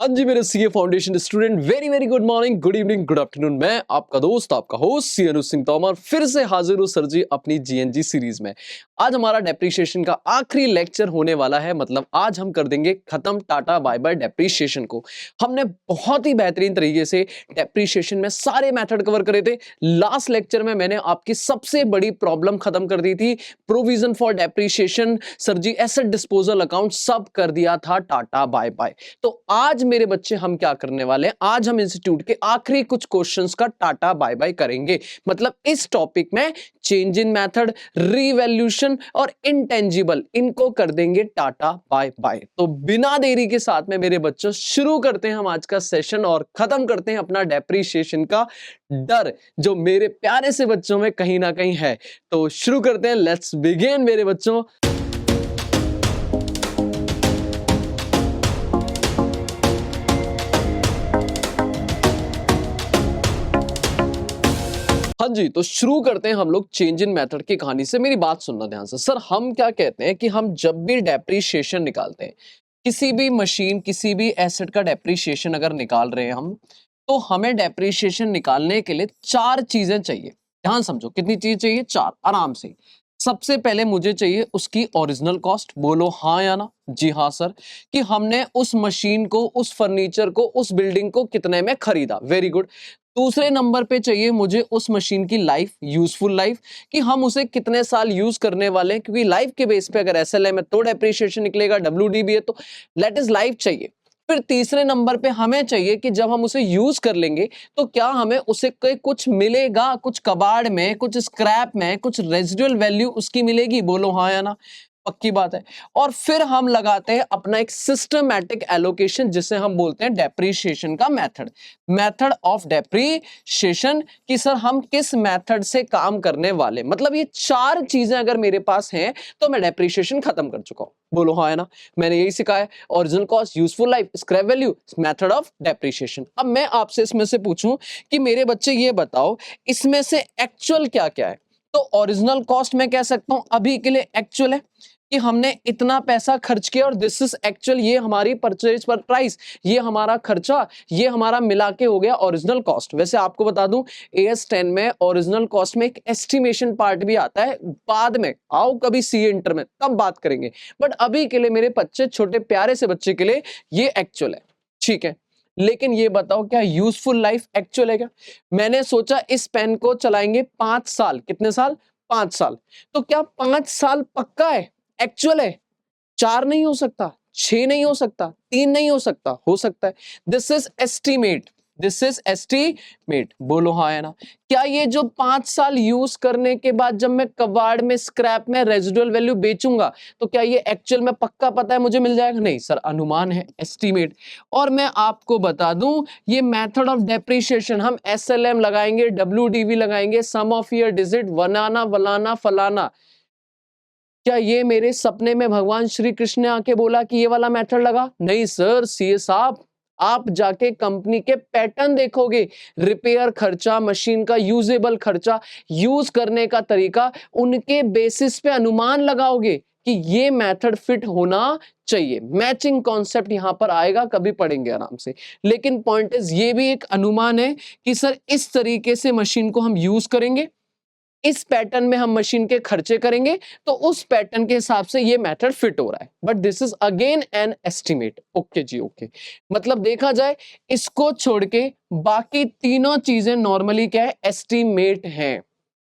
हाँ जी मेरे CA foundation student, very very good morning, good evening, good afternoon. मैं आपका दोस्त, आपका होस्ट सी अनुज सिंह तोमर फिर से हाजिर हूँ सर जी अपनी जीएनजी सीरीज में। आज हमारा डेप्रीशिएशन का आखिरी लेक्चर होने वाला है, मतलब आज हम कर देंगे खत्म टाटा बाय बाय डेप्रीशिएशन को। हमने बहुत ही बेहतरीन तरीके से डेप्रीशिएशन में सारे मेथड कवर करे थे। लास्ट लेक्चर में मैंने आपकी सबसे बड़ी प्रॉब्लम खत्म कर दी थी, provision for depreciation, sir ji asset disposal account सब कर दिया था टाटा बाय बाय। तो आज मेरे बच्चे हम क्या करने वाले हैं, आज हम इंस्टीट्यूट के आखिरी कुछ क्वेश्चंस का टाटा बाय बाय करेंगे। मतलब इस टॉपिक में चेंज इन मेथड, रीवैल्यूएशन और इंटेंजिबल, इनको कर देंगे टाटा बाय बाय। तो बिना देरी के साथ में मेरे बच्चों शुरू करते हैं हम आज का सेशन और खत्म करते हैं अपना डेप्रीशिएशन का डर जो मेरे प्यारे से बच्चों में कहीं ना कहीं है। तो शुरू करते हैं, लेट्स बिगिन मेरे बच्चों। हाँ जी, तो शुरू करते हैं हम लोग चेंज इन मेथड की कहानी से। मेरी बात सुनना ध्यान से। सर हम क्या कहते हैं कि हम जब भी डेप्रीशिएशन निकालते हैं, किसी भी मशीन, किसी भी एसेट का डेप्रीशिएशन अगर निकाल रहे हैं हम, तो हमें डेप्रीशिएशन निकालने के लिए चार चीजें चाहिए। ध्यान समझो, कितनी चीज चाहिए? चार, आराम से। सबसे पहले मुझे चाहिए उसकी ओरिजिनल कॉस्ट। बोलो हाँ या ना? जी हाँ सर। कि हमने उस मशीन को, उस फर्नीचर को, उस बिल्डिंग को कितने में खरीदा। Very good. दूसरे नंबर पे चाहिए मुझे उस मशीन की लाइफ, यूजफुल लाइफ, कि हम उसे कितने साल यूज करने वाले हैं, क्योंकि लाइफ के बेस पे अगर एसएलएम है तो डेप्रीशिएशन निकलेगा, डब्ल्यूडीबी है तो लेट इज लाइफ चाहिए। फिर तीसरे नंबर पे हमें चाहिए कि जब हम उसे यूज कर लेंगे तो क्या हमें उसे कुछ मिलेगा, कुछ कबाड़ में, कुछ स्क्रैप में, कुछ रेजिडुअल वैल्यू उसकी मिलेगी। बोलो हाँ या ना? पक्की बात है। और फिर हम लगाते हैं अपना एक सिस्टमैटिक एलोकेशन, जिसे हम बोलते हैं डेप्रीशिएशन का मेथड, मेथड ऑफ डेप्रीशिएशन, कि सर हम किस मेथड से काम करने वाले। मतलब ये चार चीजें अगर मेरे पास हैं तो मैं डेप्रीशिएशन खत्म कर चुका हूं। बोलो हाँ है ना? मैंने यही सिखाया, original cost, useful life, scrap value, method of depreciation. अब मैं आपसे इसमें से पूछूं कि मेरे बच्चे ये बताओ इसमें से एक्चुअल क्या क्या है। तो ओरिजिनल कॉस्ट मैं कह सकता हूं अभी के लिए एक्चुअल है कि हमने इतना पैसा खर्च किया और दिस इज एक्चुअल, ये हमारी परचेज पर प्राइस, ये हमारा खर्चा, ये हमारा मिला के हो गया ओरिजिनल कॉस्ट। वैसे आपको बता दूं AS10 में ओरिजिनल कॉस्ट में एक एस्टिमेशन पार्ट भी आता है, बाद में आओ कभी सी इंटर में तब बात करेंगे। बट अभी के लिए मेरे बच्चे, छोटे प्यारे से बच्चे के लिए ये एक्चुअल है, ठीक है। लेकिन ये बताओ क्या यूजफुल लाइफ एक्चुअल है क्या? मैंने सोचा इस पेन को चलाएंगे 5 साल। कितने साल? 5 साल। तो क्या 5 साल पक्का है, एक्चुअल है? 4 नहीं हो सकता, 6 नहीं हो सकता, 3 नहीं हो सकता है। This is estimate, this is estimate. बोलो हाँ है ना? क्या ये जो 5 साल यूज करने के बाद जब मैं कबाड़ में, स्क्रैप में रेजिडुअल वैल्यू बेचूंगा तो क्या ये एक्चुअल में पक्का पता है मुझे मिल जाएगा? नहीं सर, अनुमान है, एस्टीमेट। और मैं आपको बता दूं ये मेथड ऑफ डेप्रीशिएशन हम SLM लगाएंगे, WDV लगाएंगे, सम ऑफ ईयर डिजिट, वनाना वलाना फलाना। क्या ये मेरे सपने में भगवान श्री कृष्ण ने आके बोला कि ये वाला मेथड लगा? नहीं सर, सीए साहब आप जाके कंपनी के पैटर्न देखोगे, रिपेयर खर्चा, मशीन का यूजेबल खर्चा, यूज करने का तरीका, उनके बेसिस पे अनुमान लगाओगे कि ये मेथड फिट होना चाहिए। मैचिंग कॉन्सेप्ट यहां पर आएगा, कभी पढ़ेंगे आराम से। लेकिन पॉइंट इज ये भी एक अनुमान है कि सर इस तरीके से मशीन को हम यूज करेंगे, इस पैटर्न में हम मशीन के खर्चे करेंगे, तो उस पैटर्न के हिसाब से ये मेथड फिट हो रहा है। But this is again an estimate. Okay ji, okay. मतलब देखा जाए इसको छोड़ के बाकी तीनों चीजें नॉर्मली क्या है? एस्टिमेट हैं।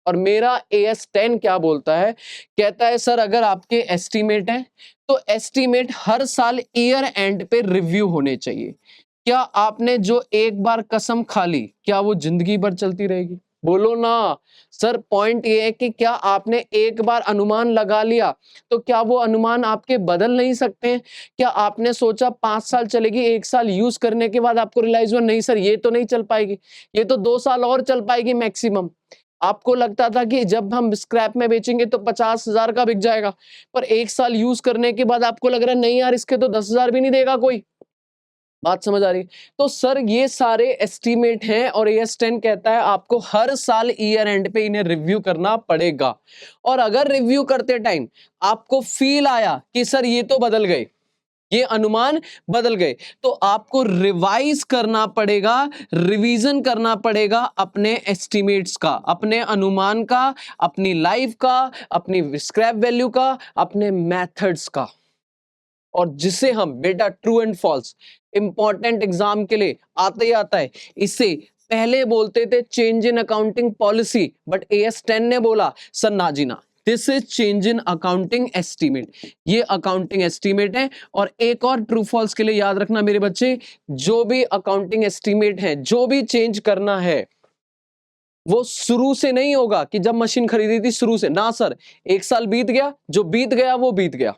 और मेरा AS10 क्या बोलता है? कहता है सर अगर आपके एस्टिमेट हैं तो एस्टिमेट हर साल ईयर एंड पे रिव्यू होने चाहिए। क्या आपने जो एक बार कसम खा ली, क्या वो जिंदगी भर चलती रहेगी? बोलो ना। सर पॉइंट ये है कि क्या आपने एक बार अनुमान लगा लिया तो क्या वो अनुमान आपके बदल नहीं सकते हैं? क्या आपने सोचा 5 साल चलेगी, 1 साल यूज करने के बाद आपको रियलाइज हुआ नहीं सर ये तो नहीं चल पाएगी, ये तो 2 साल और चल पाएगी मैक्सिमम। आपको लगता था कि जब हम स्क्रैप में बेचेंगे तो 50,000 का बिक जाएगा, पर 1 साल यूज करने के बाद आपको लग रहा है नहीं यार इसके तो 10,000 भी नहीं देगा कोई। बात समझ आ रही है? तो सर ये सारे एस्टीमेट हैं और AS10 कहता है आपको हर साल ईयर एंड पे इन्हें रिव्यू करना पड़ेगा। और अगर रिव्यू करते टाइम आपको फील आया कि सर ये तो बदल गए, ये अनुमान बदल गए। तो आपको रिवाइज करना पड़ेगा, रिवीजन करना पड़ेगा अपने एस्टिमेट्स का, अपने अनुमान का, अपनी लाइफ का, अपनी स्क्रैप वैल्यू का, अपने मेथड्स का। और जिसे हम बेटा true and false important exam के लिए आते ही आता है। इसे पहले बोलते थे change in accounting policy, but AS10 ने बोला सर ना जी ना, this is change in accounting estimate. ये अकाउंटिंग एस्टीमेट है। और एक और ट्रू फॉल्स के लिए याद रखना मेरे बच्चे, जो भी अकाउंटिंग एस्टीमेट है, जो भी चेंज करना है, वो शुरू से नहीं होगा कि जब मशीन खरीदी थी शुरू से ना सर। एक साल बीत गया, जो बीत गया वो बीत गया।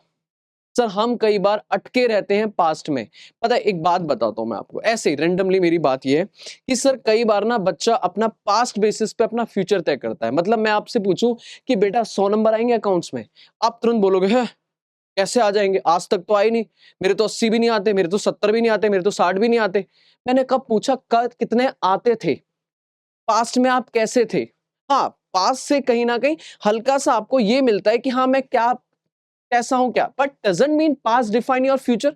सर हम कई बार अटके रहते हैं पास्ट में। पता है, एक बात बताता हूं मैं आपको, ऐसे ही रेंडमली मेरी बात ये है कि सर कई बार ना बच्चा अपना पास्ट बेसिस पे अपना फ्यूचर तय करता है। मतलब मैं आपसे पूछूं कि बेटा 100 नंबर आएंगे अकाउंट्स में, आप तुरंत बोलोगे है कैसे आ जाएंगे, आज तक तो आए नहीं, मेरे तो 80 भी नहीं आते, मेरे तो 70 भी नहीं आते, मेरे तो 60 भी नहीं आते। मैंने कब पूछा कब कितने आते थे, पास्ट में आप कैसे थे। हाँ, पास्ट से कहीं ना कहीं हल्का सा आपको ये मिलता है कि हाँ मैं क्या कैसा हूं क्या, but doesn't mean past define your future.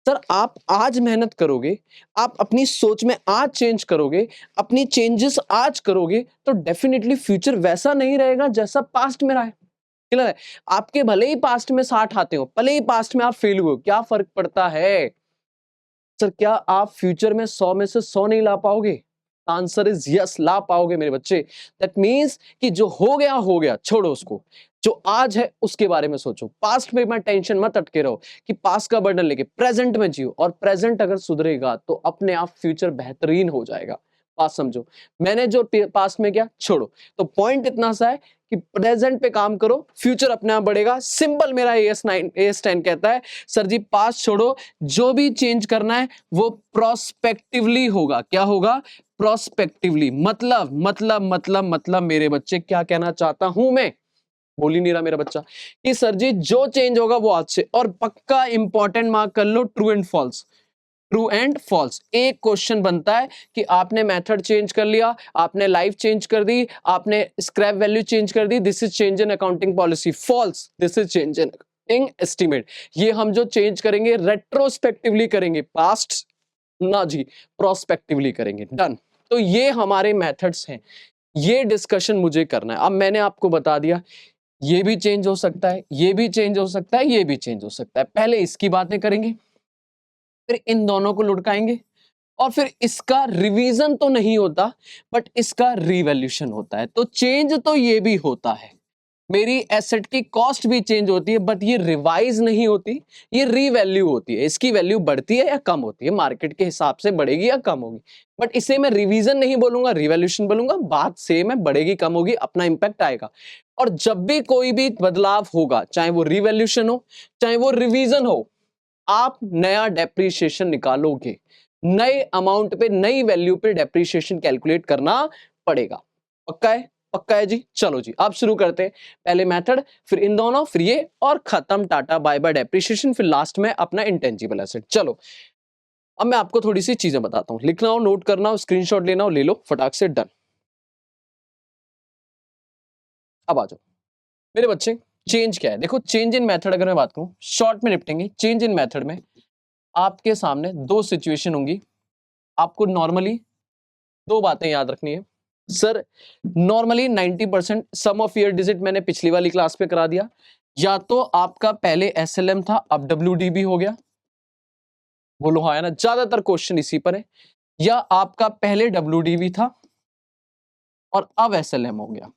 Sir आप आज मेहनत करोगे, आप अपनी सोच में आज चेंज करोगे, अपनी चेंजेस आज करोगे, तो डेफिनेटली फ्यूचर वैसा नहीं रहेगा जैसा पास्ट में रहा है। क्लियर है? आपके भले ही पास्ट में 60 आते हो, भले ही पास्ट में आप फेल हुए हो, क्या फर्क पड़ता है। सर क्या आप फ्यूचर में 100 में से 100 नहीं ला पाओगे? आंसर इज यस, ला पाओगे मेरे बच्चे। दैट मीन्स कि जो हो गया छोड़ो उसको, जो आज है उसके बारे में सोचो। पास्ट में मैं टेंशन मत अटके रहो कि पास्ट का बर्डन लेके प्रेजेंट में जियो, और प्रेजेंट अगर सुधरेगा तो अपने आप फ्यूचर बेहतरीन हो जाएगा। बात समझो, मैंने जो पास्ट में किया छोड़ो। तो पॉइंट इतना सा है कि प्रेजेंट पे काम करो, फ्यूचर अपने आप बढ़ेगा। सिंपल मेरा AS10 कहता है सर जी पास्ट छोड़ो, जो भी चेंज करना है वो प्रोस्पेक्टिवली होगा। क्या होगा? प्रोस्पेक्टिवली। मतलब मेरे बच्चे क्या कहना चाहता हूं मैं, बोल ही नहीं रहा मेरा बच्चा, कि सर जी जो चेंज होगा वो आज से। और पक्का इंपॉर्टेंट मार्क कर लो, true and false. True and false एक क्वेश्चन बनता है कि आपने मेथड चेंज कर लिया, आपने लाइफ चेंज कर दी, आपने स्क्रैप वैल्यू चेंज कर दी, this is change in accounting policy. False, this is change in accounting estimate. ये हम जो चेंज करेंगे रेट्रोस्पेक्टिवली करेंगे, पास्ट ना जी, प्रोस्पेक्टिवली करेंगे। डन। तो ये हमारे मेथड्स हैं, ये डिस्कशन मुझे करना है। अब मैंने आपको बता दिया ये भी चेंज हो सकता है, ये भी चेंज हो सकता है, ये भी चेंज हो सकता है। पहले इसकी बातें करेंगे, फिर इन दोनों को लुढ़काएंगे, और फिर इसका रिवीजन तो नहीं होता बट इसका रिवैल्यूएशन होता है। तो चेंज तो ये भी होता है, मेरी एसेट की कॉस्ट भी चेंज होती है, बट ये रिवाइज नहीं होती, ये रीवैल्यू होती है। इसकी वैल्यू बढ़ती है या कम होती है, मार्केट के हिसाब से बढ़ेगी या कम होगी, बट इसे मैं रिवीजन नहीं बोलूंगा, रिवैल्यूएशन बोलूंगा। बात सेम है, बढ़ेगी कम होगी, अपना इंपैक्ट आएगा। और जब भी कोई भी बदलाव होगा, चाहे वो रिवैल्यूएशन हो चाहे वो रिवीजन हो, आप नया डेप्रीशिएशन निकालोगे, नए अमाउंट पे नई वैल्यू पे डेप्रीशिएशन कैलकुलेट करना पड़ेगा। पक्का है? पक्का है जी। चलो जी अब शुरू करते हैं, पहले मेथड, फिर इन दोनों, फिर ये, और खत्म, टाटा बाय बाय डेप्रीशिएशन, फिर लास्ट में अपना इंटेंजिबल एसेट। चलो अब मैं आपको थोड़ी सी चीजें बताता हूं, लिखना हो, नोट करना हो, स्क्रीनशॉट लेना हो ले लो फटाक से। डन। अब आ जाओ मेरे बच्चे, चेंज क्या है देखो। चेंज इन मेथड अगर मैं बात करूं, शॉर्ट में निपटेंगे। चेंज इन मेथड में आपके सामने दो सिचुएशन होंगी, आपको नॉर्मली दो बातें याद रखनी है। Sir normally 90% sum of year digit मैंने पिछली वाली क्लास पे करा दिया, या तो आपका पहले SLM था अब WDB हो गया, बोलो हाँ है ना, ज्यादातर क्वेश्चन इसी पर है, या आपका पहले WDB था और अब SLM हो गया।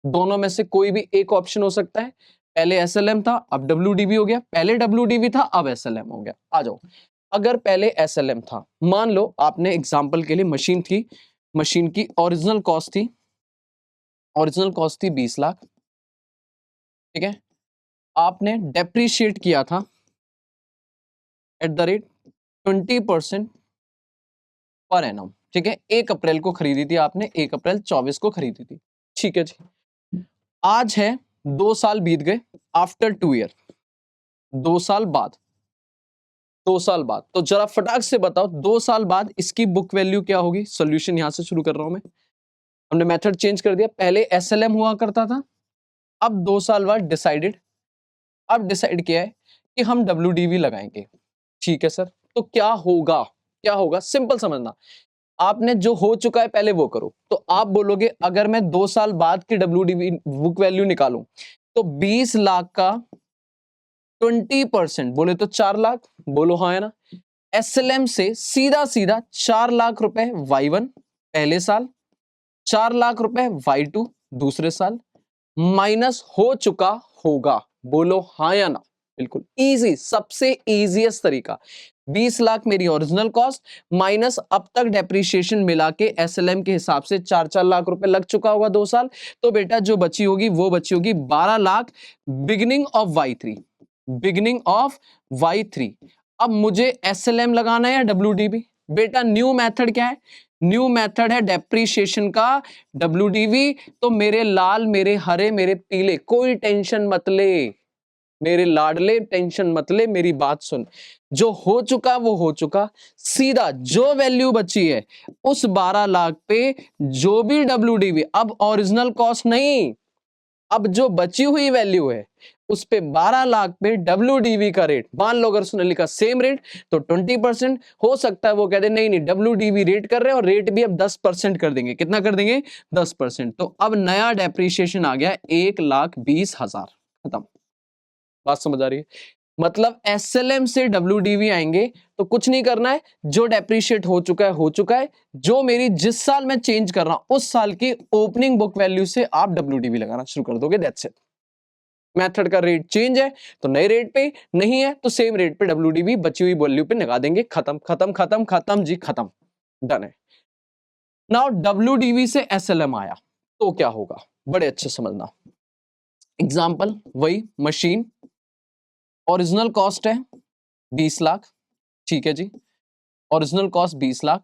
दोनों में से कोई भी एक ऑप्शन हो सकता है, पहले SLM था अब WDB हो गया, पहले WDB था अब SLM हो गया। आ जाओ, अगर पहले SLM था, मान लो आपने एग्जांपल के लिए मशीन थी, मशीन की ओरिजिनल कॉस्ट थी 20 लाख, ठीक है, आपने डेप्रीशिएट किया था at the rate 20% per annum, ठीक है। 1 अप्रैल को खरीदी थी आपने, 1 अप्रैल 24 को खरीदी थी, ठीक है जी। आज है 2 साल बीत गए, आफ्टर 2 ईयर, 2 साल बाद, 2 साल बाद, तो जरा फटाक से बताओ 2 साल बाद इसकी बुक वैल्यू क्या होगी। सॉल्यूशन यहां से शुरू कर रहा हूं मैं। हमने मेथड चेंज कर दिया, पहले SLM हुआ करता था, अब 2 साल बाद डिसाइडेड, अब डिसाइड किया है कि हम WDV लगाएंगे, ठीक है सर, तो क्या होगा, क्या होगा, सिंपल समझना, आपने जो हो चुका है पहले वो करो। तो आप बोलोगे अगर मैं 2 साल बाद की WDV बुक वैल्यू निकालूं तो 20 लाख का 20% बोले तो 4 लाख, बोलो हाँ है ना। SLM से सीधा सीधा 4 लाख रुपए Y1 पहले साल, 4 लाख रुपए Y2 दूसरे साल, माइनस हो चुका होगा, बोलो हाँ या ना। बिल्कुल इजी, सबसे इजीएस्ट तरीका, 20 लाख मेरी ओरिजिनल कॉस्ट माइनस अब तक डेप्रीशिएशन मिला के SLM के हिसाब से 4-4 लाख रुपए लग चुका होगा 2 साल, तो बेटा जो बची होगी वो बची होगी 12 lakh beginning of Y3, beginning of Y3। अब मुझे SLM लगाना है या WDV, बेटा न्यू मेथड क्या है, न्यू मेथड है डेप्रीशिएशन का WDV। तो मेरे लाल, मेरे हरे, मेरे पीले, कोई टेंशन मत ले, मेरे लाडले टेंशन मत ले, मेरी बात सुन, जो हो चुका वो हो चुका, सीधा जो वैल्यू बची है उस 12 लाख पे जो भी WDV, अब ओरिजिनल कॉस्ट नहीं, अब जो बची हुई वैल्यू है उस पे 12 लाख पे WDV का रेट, मान लो अगर उसने लिखा सेम रेट तो 20%, हो सकता है वो कह दे नहीं नहीं WDV रेट कर रहे हैं और रेट भी अब 10% कर देंगे, कितना कर देंगे 10%। तो अब नया डेप्रीशिएशन आ गया 1,20,000, खत्म। बात समझ आ रही है, मतलब SLM से WDV आएंगे तो कुछ नहीं करना है, जो डेप्रीशिएट हो चुका है हो चुका है, जो मेरी जिस साल में चेंज कर रहा हूं उस साल की ओपनिंग बुक वैल्यू से आप WDV लगाना शुरू कर दोगे, दैट्स इट। मेथड का रेट चेंज है तो नए रेट पे, नहीं है तो सेम रेट पे WDV बची हुई वैल्यू पे लगा देंगे, खत्म खत्म खत्म खत्म जी खत्म, डन है। नाउ WDV से SLM आया तो क्या होगा, बड़े अच्छे समझना। एग्जाम्पल वही मशीन, ओरिजिनल कॉस्ट है 20 लाख, ठीक है जी, ओरिजिनल कॉस्ट 20 लाख,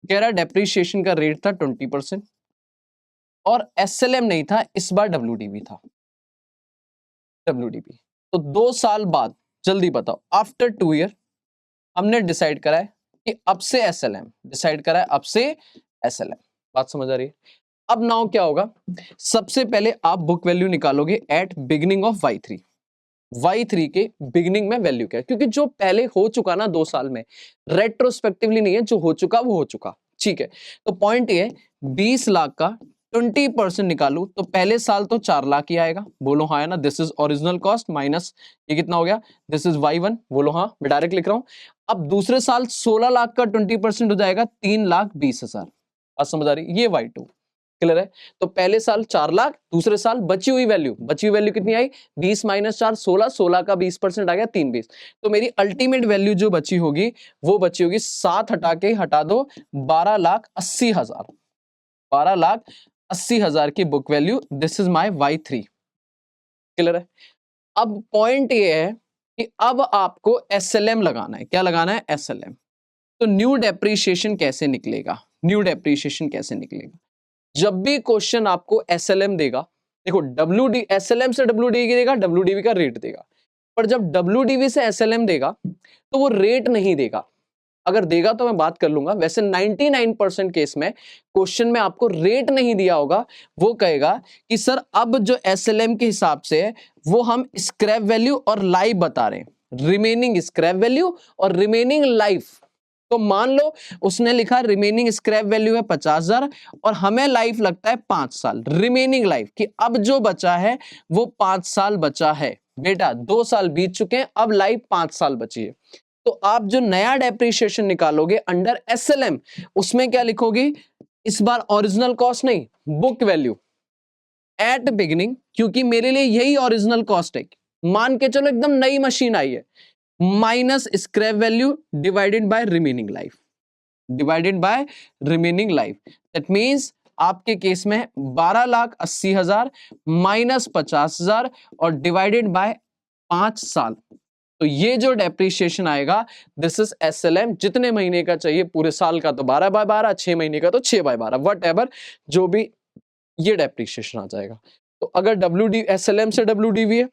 कह रहा डेप्रीशिएशन का रेट था 20% और SLM नहीं था, इस बार WDV था, WDV। तो 2 साल बाद, जल्दी बताओ, आफ्टर 2 ईयर हमने डिसाइड करा है कि अब से SLM, डिसाइड करा है अब से SLM, बात समझ आ रही है। अब नाउ क्या होगा, सबसे पहले आप बुक वैल्यू निकालोगे एट बिगिनिंग ऑफ Y3 के बिगिनिंग में वैल्यू क्या है, क्योंकि जो पहले हो चुका ना 2 साल में, रेट्रोस्पेक्टिवली नहीं है, जो हो चुका वो हो चुका, ठीक है। तो पॉइंट ये है 20 लाख का 20% निकालू तो पहले साल तो 4 लाख ही आएगा, बोलो हाँ है ना, this is original cost minus ये कितना हो गया, दिस इज Y1, बोलो हाँ, मैं डायरेक्ट लिख रहा हूं। अब दूसरे साल 16 लाख का 20% हो जाएगा 3,20,000, बात समझ आ रही, ये Y2 क्लियर है। तो पहले साल 4 लाख, दूसरे साल बची हुई वैल्यू कितनी आई, 20 माइनस 4 16, 16 का 20% आ गया 3,20, तो मेरी अल्टीमेट वैल्यू जो बची होगी वो बची होगी 7 हटा के हटा दो 12,80,000, 12,80,000 की book value, this is my Y3, clear है। अब पॉइंट ये है कि अब आपको SLM लगाना है, क्या लगाना है SLM। तो न्यू डेप्रीशिएशन कैसे निकलेगा, न्यू डेप्रीशिएशन कैसे निकलेगा, जब भी क्वेश्चन आपको SLM देगा, देखो SLM से WDV देगा, WDV का रेट देगा, पर जब WDV से SLM देगा तो वो रेट नहीं देगा, अगर देगा तो मैं बात कर लूंगा, वैसे 99% केस में क्वेश्चन में आपको रेट नहीं दिया होगा, वो कहेगा कि सर अब जो SLM के हिसाब से है वो हम स्क्रैप वैल्यू और लाइफ बता रहे हैं, रिमेनिंग स्क्रैप वैल्यू और रिमेनिंग लाइफ। तो मान लो उसने लिखा रिमेनिंग स्क्रैप वैल्यू है 50,000 और हमें लाइफ लगता है 5 साल, रिमेनिंग लाइफ कि अब जो बचा है वो 5 साल बचा है, बेटा 2 साल बीत चुके हैं, अब लाइफ 5 साल बची है। तो आप जो नया डेप्रीशिएशन निकालोगे अंडर SLM, उसमें क्या लिखोगे, इस बार ओरिजिनल कॉस्ट नहीं, बुक वैल्यू एट बिगिनिंग, क्योंकि मेरे लिए यही ओरिजिनल कॉस्ट है, मान के चलो एकदम नई मशीन आई है, minus scrap value divided by remaining life, divided by remaining life, that means आपके केस में 12,80,000 माइनस 50,000 और डिवाइडेड बाय 5 साल, तो ये जो डेप्रीशिएशन आएगा दिस इज SLM। जितने महीने का चाहिए पूरे साल का तो 12/12, 6 महीने का तो 6/12, वट एवर जो भी, ये डेप्रीशिएशन आ जाएगा। तो अगर SLM से WDV है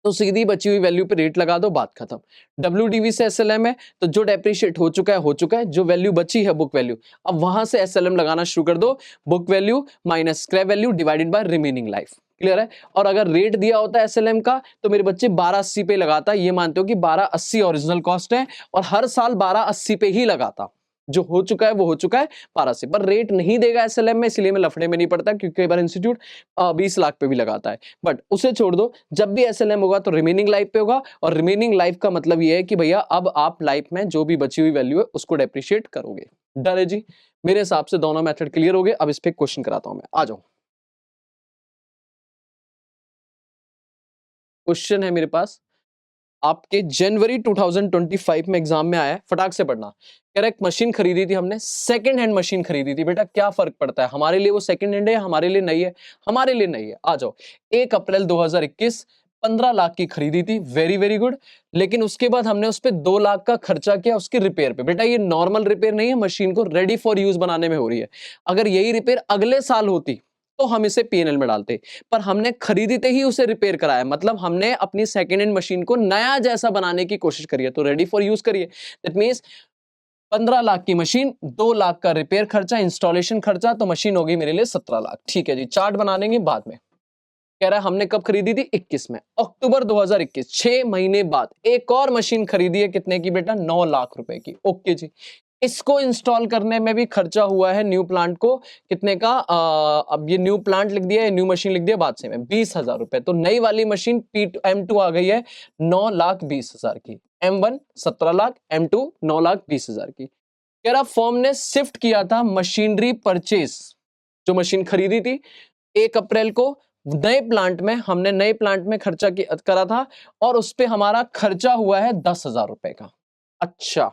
तो सीधी बची हुई वैल्यू पे रेट लगा दो, बात खत्म। WDV से SLM है तो जो डेप्रीशिएट हो चुका है हो चुका है, जो वैल्यू बची है बुक वैल्यू, अब वहां से SLM लगाना शुरू कर दो, book value minus scrap value divided by remaining life, clear है। और अगर रेट दिया होता है एसएलएम का तो मेरे बच्चे 1280 पे लगाता, ये मानते हो कि 1280 ओरिजिनल कॉस्ट है और हर साल 1280 पे ही लगाता, जो हो चुका है वो हो चुका है 1280, पर रेट नहीं देगा एसएलएम में, इसलिए मैं लफड़े में नहीं पड़ता, क्योंकि कई बार इंस्टीट्यूट 20 लाख पे भी लगाता है। बट उसे छोड़ दो, जब भी एसएलएम होगा तो रिमेनिंग लाइफ पे होगा, और रिमेनिंग लाइफ का मतलब ये है कि भैया अब आप लाइफ में जो भी बची हुई वैल्यू है उसको डेप्रिशिएट करोगे। डन है जी, मेरे हिसाब से दोनों मेथड क्लियर हो गए। अब इस पे क्वेश्चन कराता हूं मैं, आ जाओ। क्वेश्चन है मेरे पास आपके जनवरी 2025 में एग्जाम में आया है, फटाक से पढ़ना। करेक्ट, मशीन खरीदी थी हमने, सेकंड हैंड मशीन खरीदी थी। बेटा क्या फर्क पड़ता है, हमारे लिए वो सेकंड हैंड है या हमारे लिए नहीं है? हमारे लिए नहीं है। आ जाओ, 1 अप्रैल 2021 15 लाख की खरीदी थी, वेरी वेरी गुड। लेकिन उसके बाद हमने उस पर 2 लाख का खर्चा किया उसकी रिपेयर पे। बेटा ये नॉर्मल रिपेयर नहीं है, मशीन को रेडी फॉर यूज बनाने में हो रही है। अगर यही रिपेयर अगले साल होती तो हम इसे पीएनएल में डालते, पर हमने खरीदते ही उसे रिपेयर कराया, मतलब हमने अपनी सेकेंड हैंड मशीन को नया जैसा बनाने की कोशिश करी है, तो रेडी फॉर यूज करिए। दैट मींस 15 लाख की मशीन, 2 लाख का रिपेयर खर्चा, इंस्टॉलेशन खर्चा, तो मशीन होगी मेरे लिए 17 लाख। ठीक है जी, चार्ट बना लेंगे बाद में। कह रहा है हमने कब खरीदी थी? 21 में, अक्टूबर 2021, 6 महीने बाद एक और मशीन खरीदी है, कितने की बेटा? 9 लाख रुपए की। ओके जी, इसको इंस्टॉल करने में भी खर्चा हुआ है न्यू प्लांट को, कितने का? अब ये न्यू प्लांट लिख दिया है, न्यू मशीन लिख दिया बाद से में, 20,000 रुपए। तो नई वाली मशीन M2 आ गई है 9,20,000 की। M1 17 लाख, M2 9,20,000 की। कह रहा फर्म ने शिफ्ट किया था मशीनरी परचेज, जो मशीन खरीदी थी 1 अप्रैल को, नए प्लांट में, हमने नए प्लांट में खर्चा करा था, और उस पे हमारा खर्चा हुआ है 10,000 रुपए का। अच्छा,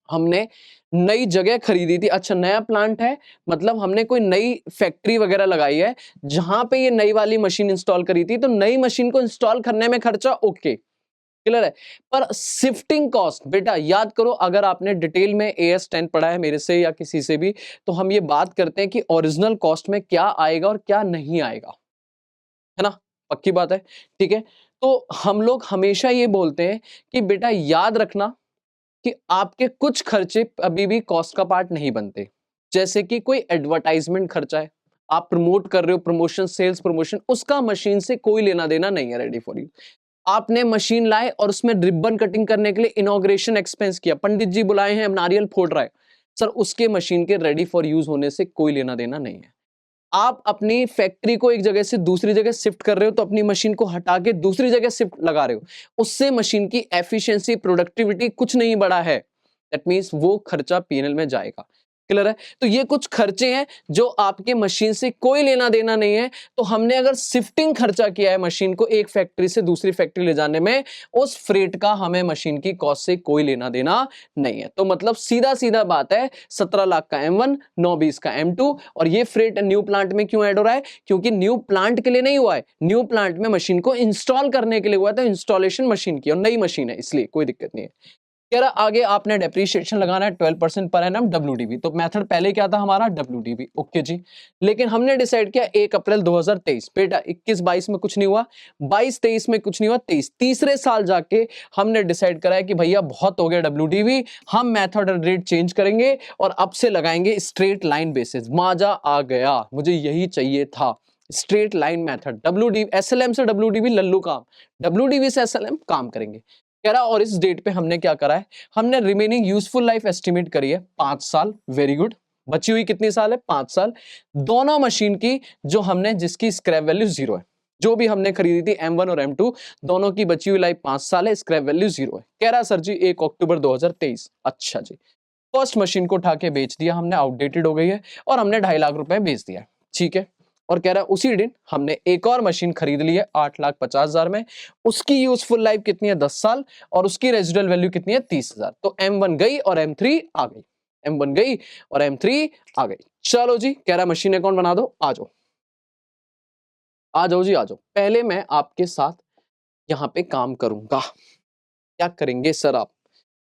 हमने नई जगह खरीदी थी। अच्छा, नया प्लांट है, मतलब हमने कोई नई फैक्ट्री वगैरह लगाई है जहां पे ये नई वाली मशीन इंस्टॉल करी थी, तो नई मशीन को इंस्टॉल करने में खर्चा, ओके क्लियर है। पर शिफ्टिंग कॉस्ट, बेटा याद करो, अगर आपने डिटेल में AS10 पढ़ा है मेरे से या किसी से भी, तो हम ये बात करते हैं कि ओरिजिनल कॉस्ट में क्या आएगा और क्या नहीं आएगा, है ना? पक्की बात है, ठीक है। तो हम लोग हमेशा ये बोलते हैं कि बेटा याद रखना कि आपके कुछ खर्चे अभी भी कॉस्ट का पार्ट नहीं बनते। जैसे कि कोई एडवर्टाइजमेंट खर्चा है, आप प्रमोट कर रहे हो, प्रमोशन, सेल्स प्रमोशन, उसका मशीन से कोई लेना देना नहीं है, रेडी फॉर यू। आपने मशीन लाए और उसमें रिबन कटिंग करने के लिए इनॉग्रेशन एक्सपेंस किया, पंडित जी बुलाए हैं, नारियल फोड़ रहा है, सर उसके मशीन के रेडी फॉर यूज होने से कोई लेना देना नहीं है। आप अपनी फैक्ट्री को एक जगह से दूसरी जगह शिफ्ट कर रहे हो, तो अपनी मशीन को हटा के दूसरी जगह शिफ्ट लगा रहे हो, उससे मशीन की एफिशिएंसी, प्रोडक्टिविटी कुछ नहीं बढ़ा है, दैट मींस वो खर्चा पीएनएल में जाएगा। क्लियर है? तो ये कुछ खर्चे हैं जो आपके मशीन से कोई लेना देना नहीं है। तो हमने अगर शिफ्टिंग खर्चा किया है मशीन को एक फैक्ट्री से दूसरी फैक्ट्री ले जाने में, उस फ्रेट का हमें मशीन की कॉस्ट से कोई लेना देना नहीं है। तो मतलब सीधा सीधा बात है, 17 लाख का M1, 9,20 का M2, और ये फ्रेट न्यू प्लांट में क्यों ऐड हो रहा है? क्योंकि न्यू प्लांट के लिए नहीं हुआ है, न्यू प्लांट में मशीन को इंस्टॉल करने के लिए हुआ था, इंस्टॉलेशन मशीन की, और नई मशीन है इसलिए कोई दिक्कत नहीं है। कह रहा आगे आपने डेप्रीशिएशन लगाना है 12% पर एनम WDV, तो मेथड पहले क्या था हमारा? WDV। ओके जी, लेकिन हमने डिसाइड किया 1 अप्रैल 2023, बेटा 21-22 में कुछ नहीं हुआ, 22-23 में कुछ नहीं हुआ, 23 तीसरे साल जाके हमने डिसाइड करा है कि भैया बहुत हो गया WDV, हम मेथड और रेट चेंज करेंगे और अब से लगाएंगे स्ट्रेट लाइन बेसिस। माजा आ गया, मुझे यही चाहिए था, straight line method. WDV SLM से WDV लल्लू काम, WDV से SLM काम करेंगे। कह रहा और इस डेट पे हमने क्या करा है? हमने रिमेनिंग यूजफुल लाइफ एस्टिमेट करी है 5 साल, वेरी गुड। बची हुई कितनी साल है? 5 साल। दोनों मशीन की जो हमने, जिसकी स्क्रैप वैल्यू 0 है, जो भी हमने खरीदी थी M1 और M2, दोनों की बची हुई लाइफ 5 साल है, स्क्रैप वैल्यू 0 है। कह रहा सर जी 1 अक्टूबर 2023। अच्छा जी, फर्स्ट मशीन को उठा के बेच दिया हमने, आउटडेटेड हो गई है, और हमने 2.5 लाख रुपए बेच दिया, ठीक है। और कह रहा है उसी दिन हमने एक और मशीन खरीद ली है 8,50,000 में, उसकी यूजफुल लाइफ कितनी है? 10 साल, और उसकी रेजिडुअल वैल्यू कितनी है? 30,000। तो M1 गई और M3 आ गई, M1 गई और M3 आ गई। चलो जी, कह रहा मशीन अकाउंट बना दो, आ जाओ आ जाओ जी आ जाओ। पहले मैं आपके साथ यहाँ पे काम करूंगा। क्या करेंगे सर आप?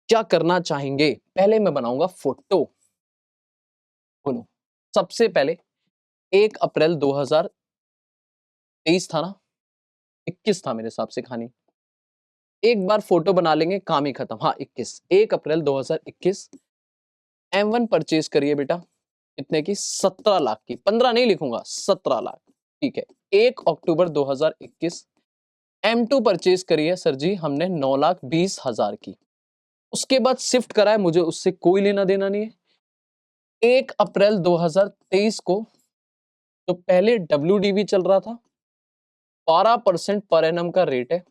क्या करना चाहेंगे? पहले मैं बनाऊंगा फोटो। बोलो, सबसे पहले 1 अप्रैल 2023 था ना, 21 था मेरे हिसाब से, खानी एक बार फोटो बना लेंगे, काम ही खत्म। हाँ 21, 1 अप्रैल 2021 M1 परचेज करिए बेटा, कितने की? 17 लाख की। 15 नहीं लिखूंगा, 17 लाख। ठीक है। 1 अक्टूबर 2021 M2 परचेज करी है सर जी हमने 9,20,000 की। उसके बाद शिफ्ट करा है, मुझे उससे कोई लेना देना नहीं है। 1 अप्रैल 2023 को जो पहले WDV चल रहा था 12% पर एनम का रेट है,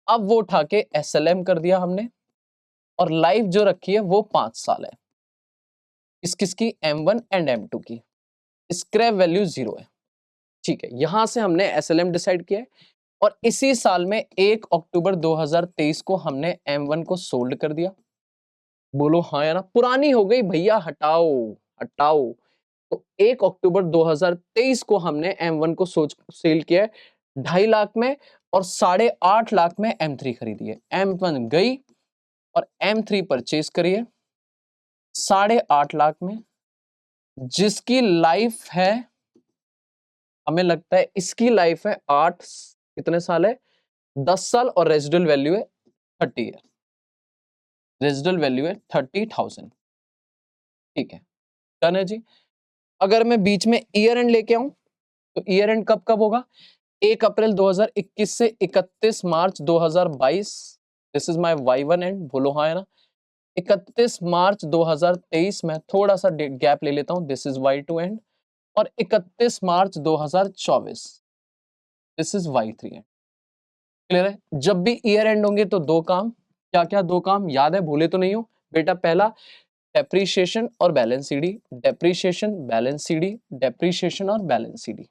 अब वो उठा के SLM कर दिया हमने और लाइफ जो रखी है वो 5 साल है। किसकी M1 एंड M2 की। स्क्रैप वैल्यू 0 है। ठीक है, यहां से हमने SLM डिसाइड किया है और इसी साल में 1 अक्टूबर 2023 को हमने M1 को सोल्ड कर दिया। बोलो हाँ या ना। पुरानी हो गई भैया, हटाओ हटाओ। तो 1 अक्टूबर 2023 को हमने M1 को सेल किया है 2.5 लाख में और 8.5 लाख में M3 खरीदी है। M1 गई और M3 परचेज करी है 8.5 लाख में, जिसकी लाइफ है, हमें लगता है इसकी लाइफ है 8, कितने साल है, 10 साल और रेजिडुअल वैल्यू है 30 है। रेजिडुअल वैल्यू है 30,000। ठीक है, डन है जी। अगर मैं बीच में ईयर एंड लेके आऊं तो ईयर एंड कब कब होगा, 1 अप्रैल 2021 से 31 मार्च 2022। This is my Y1 and, बोलो हाँ है ना। 31 मार्च 2023 में थोड़ा सा गैप ले लेता हूं, दिस इज Y2 एंड। और 31 मार्च 2024 this is Y3 and. Clear है। जब भी ईयर एंड होंगे तो दो काम, क्या क्या दो काम याद है, भूले तो नहीं हो बेटा। पहला डेप्रीशिएशन और balance CD, depreciation balance CD, depreciation और बैलेंस सीडी।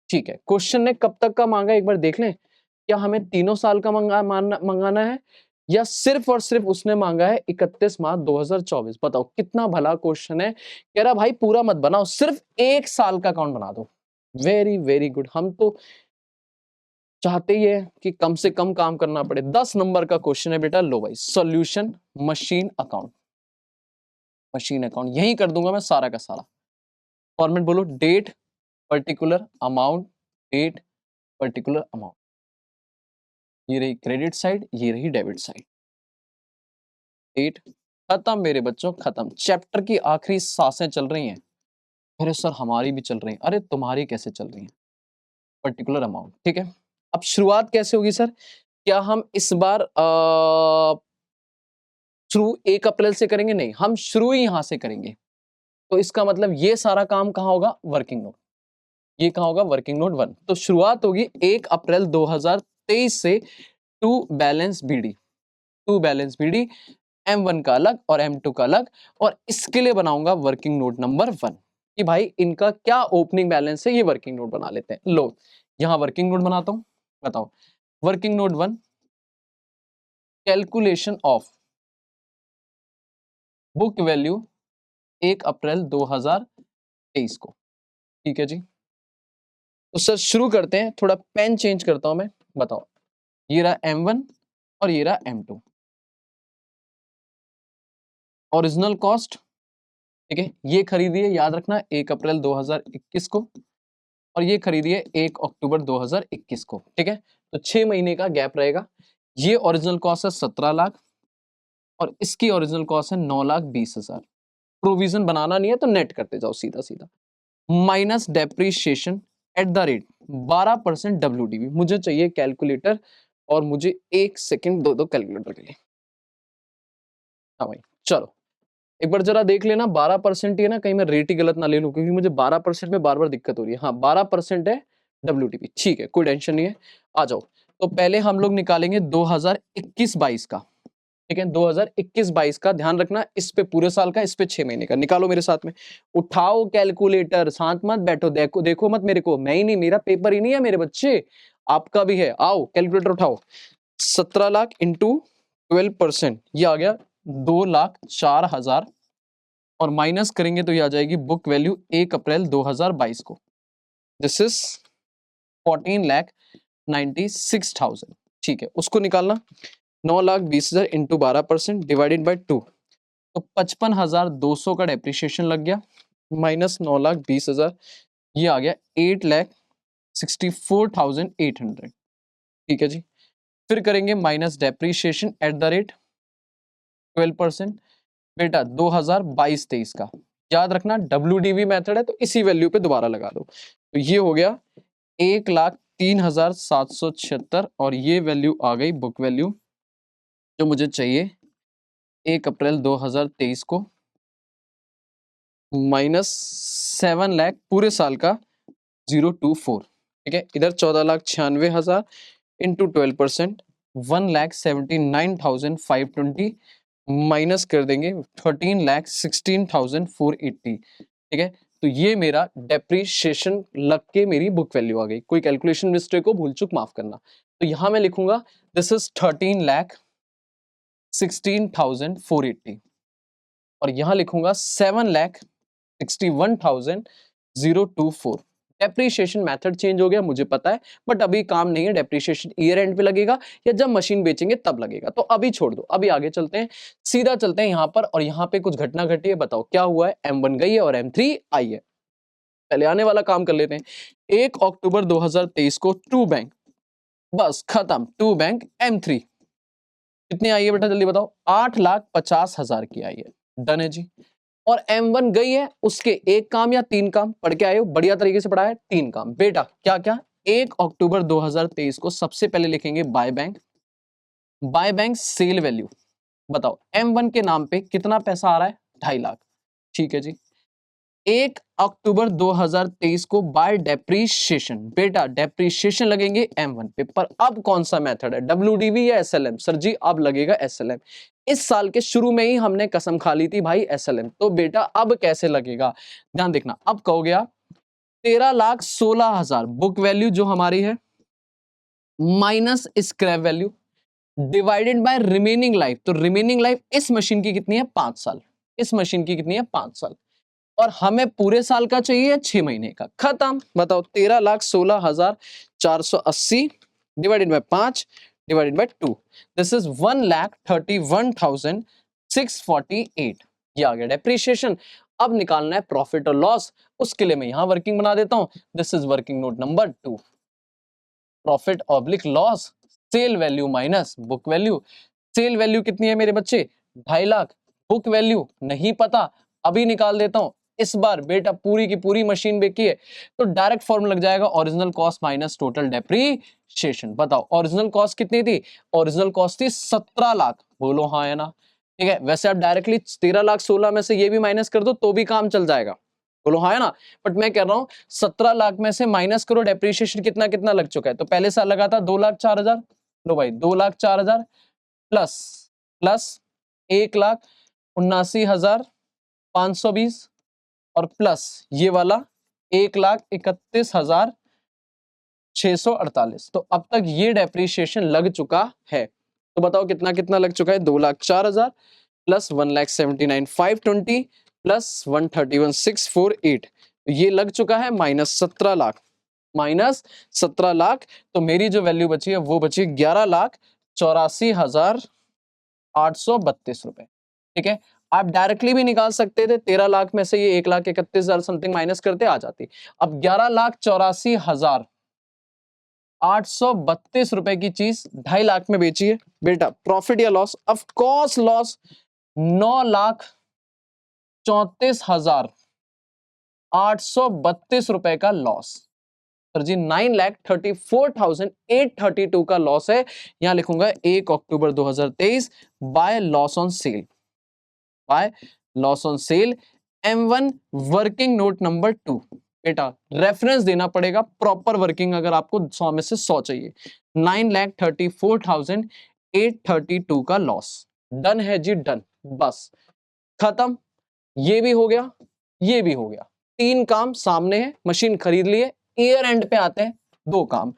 ठीक है, क्वेश्चन ने कब तक का मांगा एक बार देख लें। क्या हमें 3 साल का मंगाना है या सिर्फ और सिर्फ उसने मांगा है 31 मार्च 2024। बताओ कितना भला क्वेश्चन है। कह रहा भाई पूरा मत बनाओ, सिर्फ 1 साल का अकाउंट बना दो। Very very good. हम तो चाहते ही है कि कम से कम काम करना पड़े। 10 नंबर का क्वेश्चन है बेटा। लो भाई solution machine account, machine account यही कर दूंगा मैं सारा का सारा। फॉर्मेट बोलो, date particular amount, date particular amount. ये रही क्रेडिट साइड, ये रही डेबिट साइड। डेट खत्म मेरे बच्चों, खत्म। चैप्टर की आखिरी सांसें चल रही हैं। अरे सर हमारी भी चल रही हैं। अरे तुम्हारी कैसे चल रही हैं। पर्टिकुलर अमाउंट, ठीक है। अब शुरुआत कैसे होगी सर। क्या हम इस बार शुरू 1 अप्रैल से करेंगे, नहीं, हम शुरू ही यहां से करेंगे। तो इसका मतलब ये सारा काम कहां होगा, वर्किंग नोट। ये कहां होगा, वर्किंग नोट 1। तो शुरुआत होगी 1 अप्रैल 2023 से to balance BD, to balance BD, M1 का अलग और M2 का अलग। और इसके लिए बनाऊंगा वर्किंग नोट नंबर 1 कि भाई इनका क्या ओपनिंग बैलेंस है, ये वर्किंग नोट बना लेते हैं। लो यहां वर्किंग नोट बनाता हूं। बताओ working note 1, calculation of book value 1 अप्रैल 2023 को। ठीक है जी। तो सर शुरू करते हैं। थोड़ा पेन चेंज करता हूं मैं। बताओ ये रहा M1 और ये रहा M2। ओरिजिनल कॉस्ट, ठीक है, ये खरीदी है याद रखना 1 अप्रैल 2021 को और ये खरीदी है 1 अक्टूबर 2021 को। ठीक है, तो 6 महीने का गैप रहेगा। ये ओरिजिनल कॉस्ट है 17 लाख और इसकी ओरिजिनल कॉस्ट है 9,20,000। प्रोविजन बनाना नहीं है तो नेट करते जाओ सीधा सीधा। Minus depreciation at the rate 12% WDV। मुझे चाहिए कैलकुलेटर और मुझे 1 सेकंड दो कैलकुलेटर के लिए। हाँ भाई चलो एक बार जरा देख लेना। 12% ही है ना, कहीं मैं रेट ही गलत ना ले लूं, क्योंकि मुझे 12% में बार बार दिक्कत हो रही है। हाँ 12% है WDV। ठीक है, कोई टेंशन नहीं है। आ जाओ। तो पहले हम लोग निकालेंगे 2021-22 का। ठीक है, 2021-22 का ध्यान रखना। इस पे पूरे साल का, इस पे 6 महीने का। निकालो मेरे साथ में। उठाओ कैलकुलेटर, शांत मत बैठो, देखो देखो मत मेरे को। मैं ही नहीं, मेरा पेपर ही नहीं है मेरे बच्चे, आपका भी है। आओ कैलकुलेटर उठाओ। 17 लाख इंटू 12%, ये आ गया 2,04,000 और माइनस करेंगे तो ये आ जाएगी बुक वैल्यू 1 अप्रैल 2022 को। This is 14,96,000। ठीक है, उसको निकालना। 9,20,000 इंटू 12% डिवाइडेड बाई 2, तो 55,200 का डेप्रिशिएशन लग गया। माइनस 9,20,000, ये आ गया 8,64,800। ठीक है जी। फिर करेंगे minus depreciation at the rate 12%। बेटा 2022-23 का याद रखना WDV मेथड है तो इसी वैल्यू पे दोबारा लगा दो। तो ये हो गया 1,03,776 और ये वैल्यू आ गई बुक वैल्यू जो मुझे चाहिए 1 अप्रैल 2023 को -7 लाख पूरे साल का 024। ठीक है, इधर 14,96,000 इंटू 12% 1,79,520 माइनस कर देंगे 13,16,480। ठीक है, तो ये मेरा डेप्रीशिएशन लग के मेरी बुक वैल्यू आ गई। कोई कैलकुलेशन मिस्टेक हो भूल चूक माफ करना। तो यहां मैं लिखूंगा दिस इज 13,16,480 और यहां लिखूंगा 7,61,024। डेप्रीशिएशन मेथड चेंज हो गया मुझे पता है, बट अभी काम नहीं है। डेप्रीशिएशन ईयर एंड पे लगेगा या जब मशीन बेचेंगे तब लगेगा। तो अभी छोड़ दो, अभी आगे चलते हैं, सीधा चलते हैं यहाँ पर। और यहाँ पे कुछ घटना घटी है, बताओ क्या हुआ है। M1 गई है और M3 आई है। पहले आने वाला काम कर लेते हैं। 1 अक्टूबर 2023 को टू बैंक, बस खत्म, टू बैंक M3 कितनी आई है बेटा जल्दी बताओ। 8,50,000 की आई है। डन है जी। और M1 गई है, उसके एक काम या तीन काम पढ़ के आए हो, बढ़िया तरीके से पढ़ा है। तीन काम बेटा क्या क्या। 1 अक्टूबर 2023 को सबसे पहले लिखेंगे by bank. By bank sale value बताओ M1 के नाम पे कितना पैसा आ रहा है, 2.5 लाख। ठीक है जी। 1 अक्टूबर 2023 को बाय डेप्रीशिएशन, बेटा डेप्रीशिएशन लगेंगे M1 पे। पर अब कौन सा मेथड है, WDV या SLM। सर जी अब लगेगा SLM। इस साल के शुरू में ही हमने कसम खा ली थी भाई SLM, तो बेटा अब कैसे लगेगा ध्यान देखना। अब कहोगे 13,16,000 बुक वैल्यू जो हमारी है minus scrap value divided by remaining life. तो रिमेनिंग लाइफ इस मशीन की कितनी है, 5 साल। इस मशीन की कितनी है, 5 साल। और हमें पूरे साल का चाहिए 6 महीने का। खत्म। बताओ 13,16,480 divided by 5 divided by 2, this is 1,31,648। ये आ गया डेप्रीशिएशन। अब निकालना है प्रॉफिट और लॉस, उसके लिए मैं यहां वर्किंग बना देता हूं। This is working note number 2, profit oblique loss, sale value minus book value. Sale value कितनी है मेरे बच्चे, 2.5 लाख। बुक वैल्यू नहीं पता, अभी निकाल देता हूं। इस बार बेटा पूरी की पूरी मशीन बेची है तो डायरेक्ट फॉर्मूला लग जाएगा original cost minus total depreciation. बताओ ओरिजिनल कॉस्ट कितनी थी, ओरिजिनल कॉस्ट थी 17 लाख। बोलो हाँ है ना। ठीक है, वैसे आप डायरेक्टली 13,16,000 में से ये भी माइनस कर दो तो भी काम चल जाएगा। बोलो हाँ है ना। बट मैं कह रहा हूं 17 लाख में से माइनस करो डेप्रीशिएशन कितना कितना लग चुका है। तो पहले साल लगा था 2,04,000। लो भाई 2,04,000 प्लस प्लस 1,79,520 और प्लस ये वाला 1,31,648। तो अब तक ये डेप्रीशिएशन लग चुका है। तो बताओ कितना कितना लग चुका है, 2,04,000 प्लस 1,79,520 प्लस 1,31,648। ये लग चुका है -17 लाख। -17 लाख। तो मेरी जो वैल्यू बची है वो बची 11,84,832 रुपए। ठीक है, आप डायरेक्टली भी निकाल सकते थे। 13 लाख में से ये 1,31,000 समथिंग माइनस करते आ जाती। अब 11,84,832 रुपए की चीज 2.5 लाख में बेची है। बेटा प्रॉफिट या लॉस, ऑफ कोर्स लॉस। 9,34,832 रुपए का लॉस। सर जी 9,34,832 का लॉस है। यहां लिखूंगा 1 अक्टूबर 2023 by loss on sale, by loss on sale M1 working note number 2। बेटा रेफरेंस देना पड़ेगा प्रॉपर वर्किंग, अगर आपको 100 में से 100 चाहिए। 9,34,832 का लॉस। डन है जी डन, बस खत्म। ये भी हो गया, ये भी हो गया। 3 काम सामने है, मशीन खरीद लिए। ईयर एंड पे आते हैं 2 काम।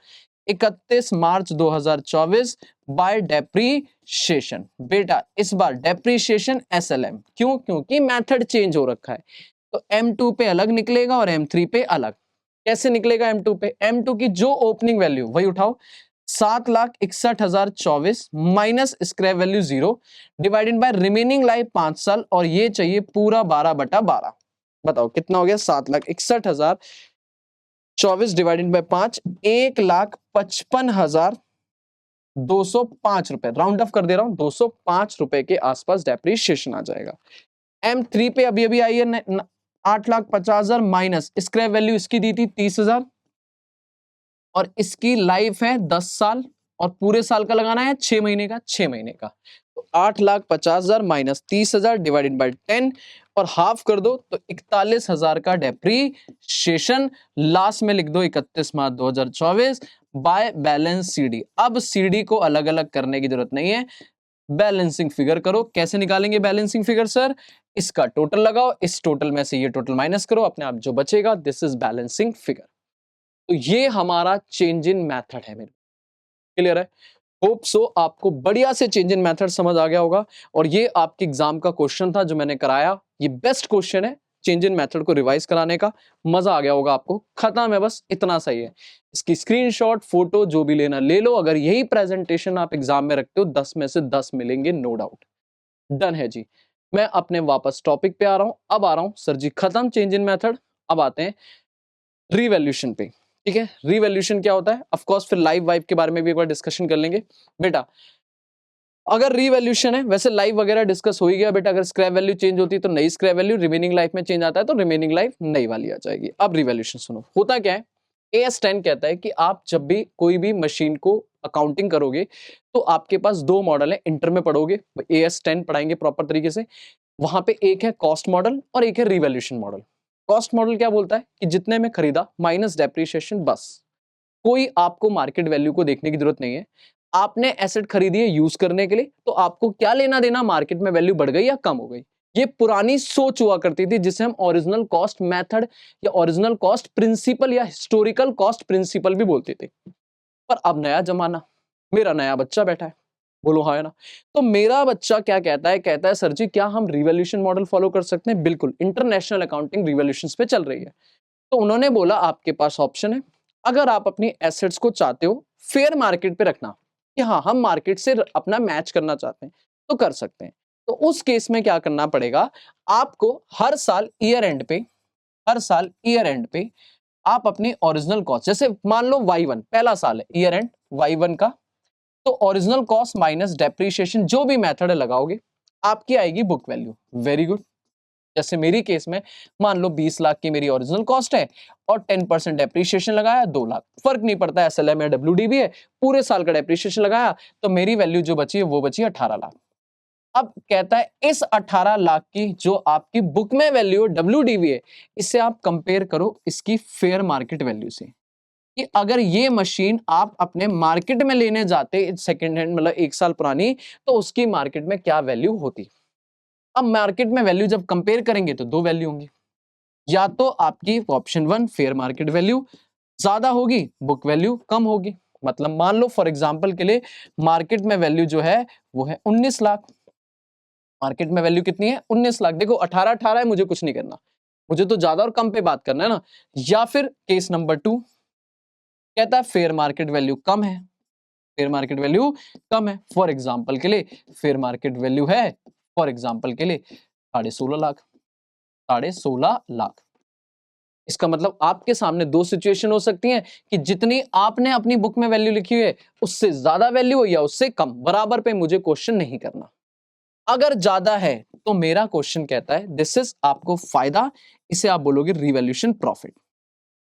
31 मार्च 2024 बाय डेप्रीशिएशन। बेटा इस बार डेप्रीशिएशन SLM, क्यों, क्योंकि मेथड चेंज हो रखा है। तो M2 पे अलग निकलेगा और M3 पे अलग। कैसे निकलेगा M2 पे, M2 की जो ओपनिंग वैल्यू वही उठाओ, 7,61,024 minus scrap value 0 divided by remaining life 5 साल और ये चाहिए पूरा 12/12। बताओ कितना हो गया, 7,61,024 डिवाइडेड बाय 5, 1,55,205 रुपए। राउंड ऑफ कर दे रहा हूं, 205 रुपए के आसपास डेप्रीशिएशन आ जाएगा। M3 पे अभी अभी आई है 8,50,000 माइनस स्क्रैप वैल्यू इसकी दी थी 30,000 और इसकी लाइफ है 10 साल और पूरे साल का लगाना है 6 महीने का, 6 महीने का। तो 8,50,000 माइनस 30,000 डिवाइडेड बाय 10 और हाफ कर दो तो 41,000 का डेप्रीशिएशन। लास्ट में लिख दो 31 मार्च 2024 बाय बैलेंस सीडी। अब सीडी को अलग अलग करने की जरूरत नहीं है, बैलेंसिंग फिगर करो। कैसे निकालेंगे बैलेंसिंग फिगर सर? इसका टोटल लगाओ, इस टोटल में से ये टोटल माइनस करो, अपने आप जो बचेगा दिस इज बैलेंसिंग फिगर। तो ये हमारा चेंज इन मेथड है मेरे। क्लियर है? होप सो आपको बढ़िया से चेंज इन मेथड समझ आ गया होगा और ये आपके एग्जाम का क्वेश्चन था जो मैंने कराया। ये बेस्ट क्वेश्चन है चेंज इन मेथड को रिवाइज कराने का। मजा आ गया होगा आपको। खत्म है, बस इतना सही है। इसकी स्क्रीनशॉट फोटो जो भी लेना ले लो। अगर यही प्रेजेंटेशन आप एग्जाम में रखते हो 10 में से 10 मिलेंगे, नो डाउट। डन है जी। मैं अपने वापस टॉपिक पे आ रहा हूं। अब आ रहा हूं सर जी, खत्म चेंज इन मेथड। अब आते हैं रिवैल्यूएशन पे। ठीक है, रिवैल्यूएशन क्या होता है? ऑफ कोर्स फिर लाइव वाइव के बारे में भी एक बार डिस्कशन कर लेंगे। बेटा अगर रिवैल्यूएशन है, वैसे लाइव वगैरह डिस्कस हो ही गया बेटा। अगर स्क्रैप वैल्यू चेंज होती है तो नई स्क्रैप वैल्यू, रिमेनिंग लाइफ में चेंज आता है तो रिमेनिंग लाइफ नई वाली आ जाएगी। अब रिवैल्यूएशन सुनो, होता क्या है। AS10 कहता है कि आप जब भी कोई भी मशीन को अकाउंटिंग करोगे तो आपके पास दो मॉडल है। इंटर में पढ़ोगे, AS10 पढ़ाएंगे प्रॉपर तरीके से। वहां पे एक है कॉस्ट मॉडल और एक है रिवैल्यूएशन मॉडल। कॉस्ट मॉडल क्या बोलता है कि जितने में खरीदा माइनस डेप्रिसिएशन, बस। कोई आपको मार्केट वैल्यू को देखने की जरूरत नहीं है। आपने एसेट खरीदी है यूज करने के लिए, तो आपको क्या लेना देना मार्केट में वैल्यू बढ़ गई या कम हो गई। ये पुरानी सोच हुआ करती थी जिसे हम ओरिजिनल कॉस्ट मेथड या ओरिजिनल कॉस्ट प्रिंसिपल या हिस्टोरिकल कॉस्ट प्रिंसिपल भी बोलते थे। पर अब नया जमाना, मेरा नया बच्चा बैठा है, बोलो हाँ है ना। तो मेरा बच्चा क्या कहता है? कहता है सर जी क्या हम रिवैल्यूएशन मॉडल फॉलो कर सकते हैं? बिल्कुल, इंटरनेशनल अकाउंटिंग रिवैल्यूएशंस पे चल रही है। तो उन्होंने बोला आपके पास ऑप्शन है, अगर आप अपनी एसेट्स को चाहते हो फेयर मार्केट पे रखना कि हाँ हम मार्केट से अपना मैच करना चाहते हैं तो कर सकते हैं। तो उस केस में क्या करना पड़ेगा? आपको हर साल ईयर एंड पे, हर साल ईयर एंड पे आप अपनी ओरिजिनल कॉस्ट, जैसे मान लो Y1 पहला साल है ईयर एंड Y1 का, तो ओरिजिनल कॉस्ट माइनस डेप्रीशिएशन जो भी मेथड लगाओगे आपकी आएगी बुक वैल्यू। Very good. जैसे मेरी केस में मान लो 20 लाख की मेरी ओरिजिनल कॉस्ट है और 10% डेप्रीशिएशन लगाया 2 लाख, फर्क नहीं पड़ता SLM या WDV है, पूरे साल का डेप्रीशिएशन लगाया तो मेरी वैल्यू जो बची है वो बची 18 लाख। अब कहता है इस 18 लाख की जो आपकी बुक में वैल्यू WDV है, इससे आप कंपेयर करो इसकी फेयर मार्केट वैल्यू से कि अगर ये मशीन आप अपने मार्केट में लेने जाते सेकेंड हैंड, मतलब 1 साल पुरानी, तो उसकी मार्केट में क्या वैल्यू होती। अब मार्केट में वैल्यू जब कंपेयर करेंगे तो दो वैल्यू होंगी, या तो आपकी ऑप्शन 1 फेयर मार्केट वैल्यू ज्यादा होगी, बुक वैल्यू कम होगी। मतलब मान लो फॉर एग्जांपल के लिए मार्केट में वैल्यू जो है वो है 19 लाख। मार्केट में वैल्यू कितनी है? 19 लाख। देखो 18 है, मुझे कुछ नहीं करना, मुझे तो ज्यादा और कम पे बात करना है ना। या फिर केस नंबर 2 कहता है फेयर मार्केट वैल्यू कम है, फेयर मार्केट वैल्यू कम है। फॉर एग्जांपल के लिए फेयर मार्केट वैल्यू है फॉर एग्जांपल के लिए 16.5 लाख, 16.5 लाख। इसका मतलब आपके सामने दो सिचुएशन हो सकती हैं कि जितनी आपने अपनी बुक में वैल्यू लिखी हुई है उससे ज्यादा वैल्यू हो या उससे कम, बराबर पे मुझे क्वेश्चन नहीं करना। अगर ज्यादा है तो मेरा क्वेश्चन कहता है दिस इज आपको फायदा, इसे आप बोलोगे रिवैल्यूएशन प्रॉफिट।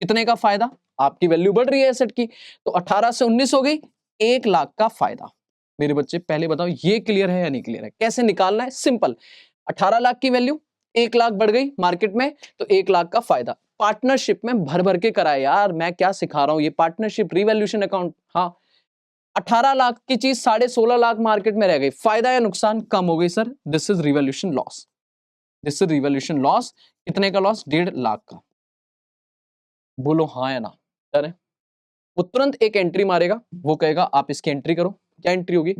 कितने का फायदा? आपकी वैल्यू बढ़ रही है एसेट की, तो 18 से 19 हो गई, 1 लाख का फायदा। मेरे बच्चे पहले बताओ ये क्लियर है या नहीं क्लियर है? कैसे निकालना है? सिंपल, 18 लाख की वैल्यू 1 लाख बढ़ गई मार्केट में तो 1 लाख का फायदा। पार्टनरशिप में भर भर के कराए यार, मैं क्या सिखा रहा हूं, ये पार्टनरशिप रिवैल्यूएशन अकाउंट। हाँ, 18 लाख की चीज 16.5 लाख मार्केट में रह गई, फायदा या नुकसान? कम हो गई sir, this is revaluation loss. This is revaluation loss. कितने का लॉस? 1.5 लाख का। बोलो हाँ या ना। डन है? वो तुरंत एक एंट्री मारेगा, वो कहेगा आप इसकी एंट्री करो। क्या एंट्री होगी?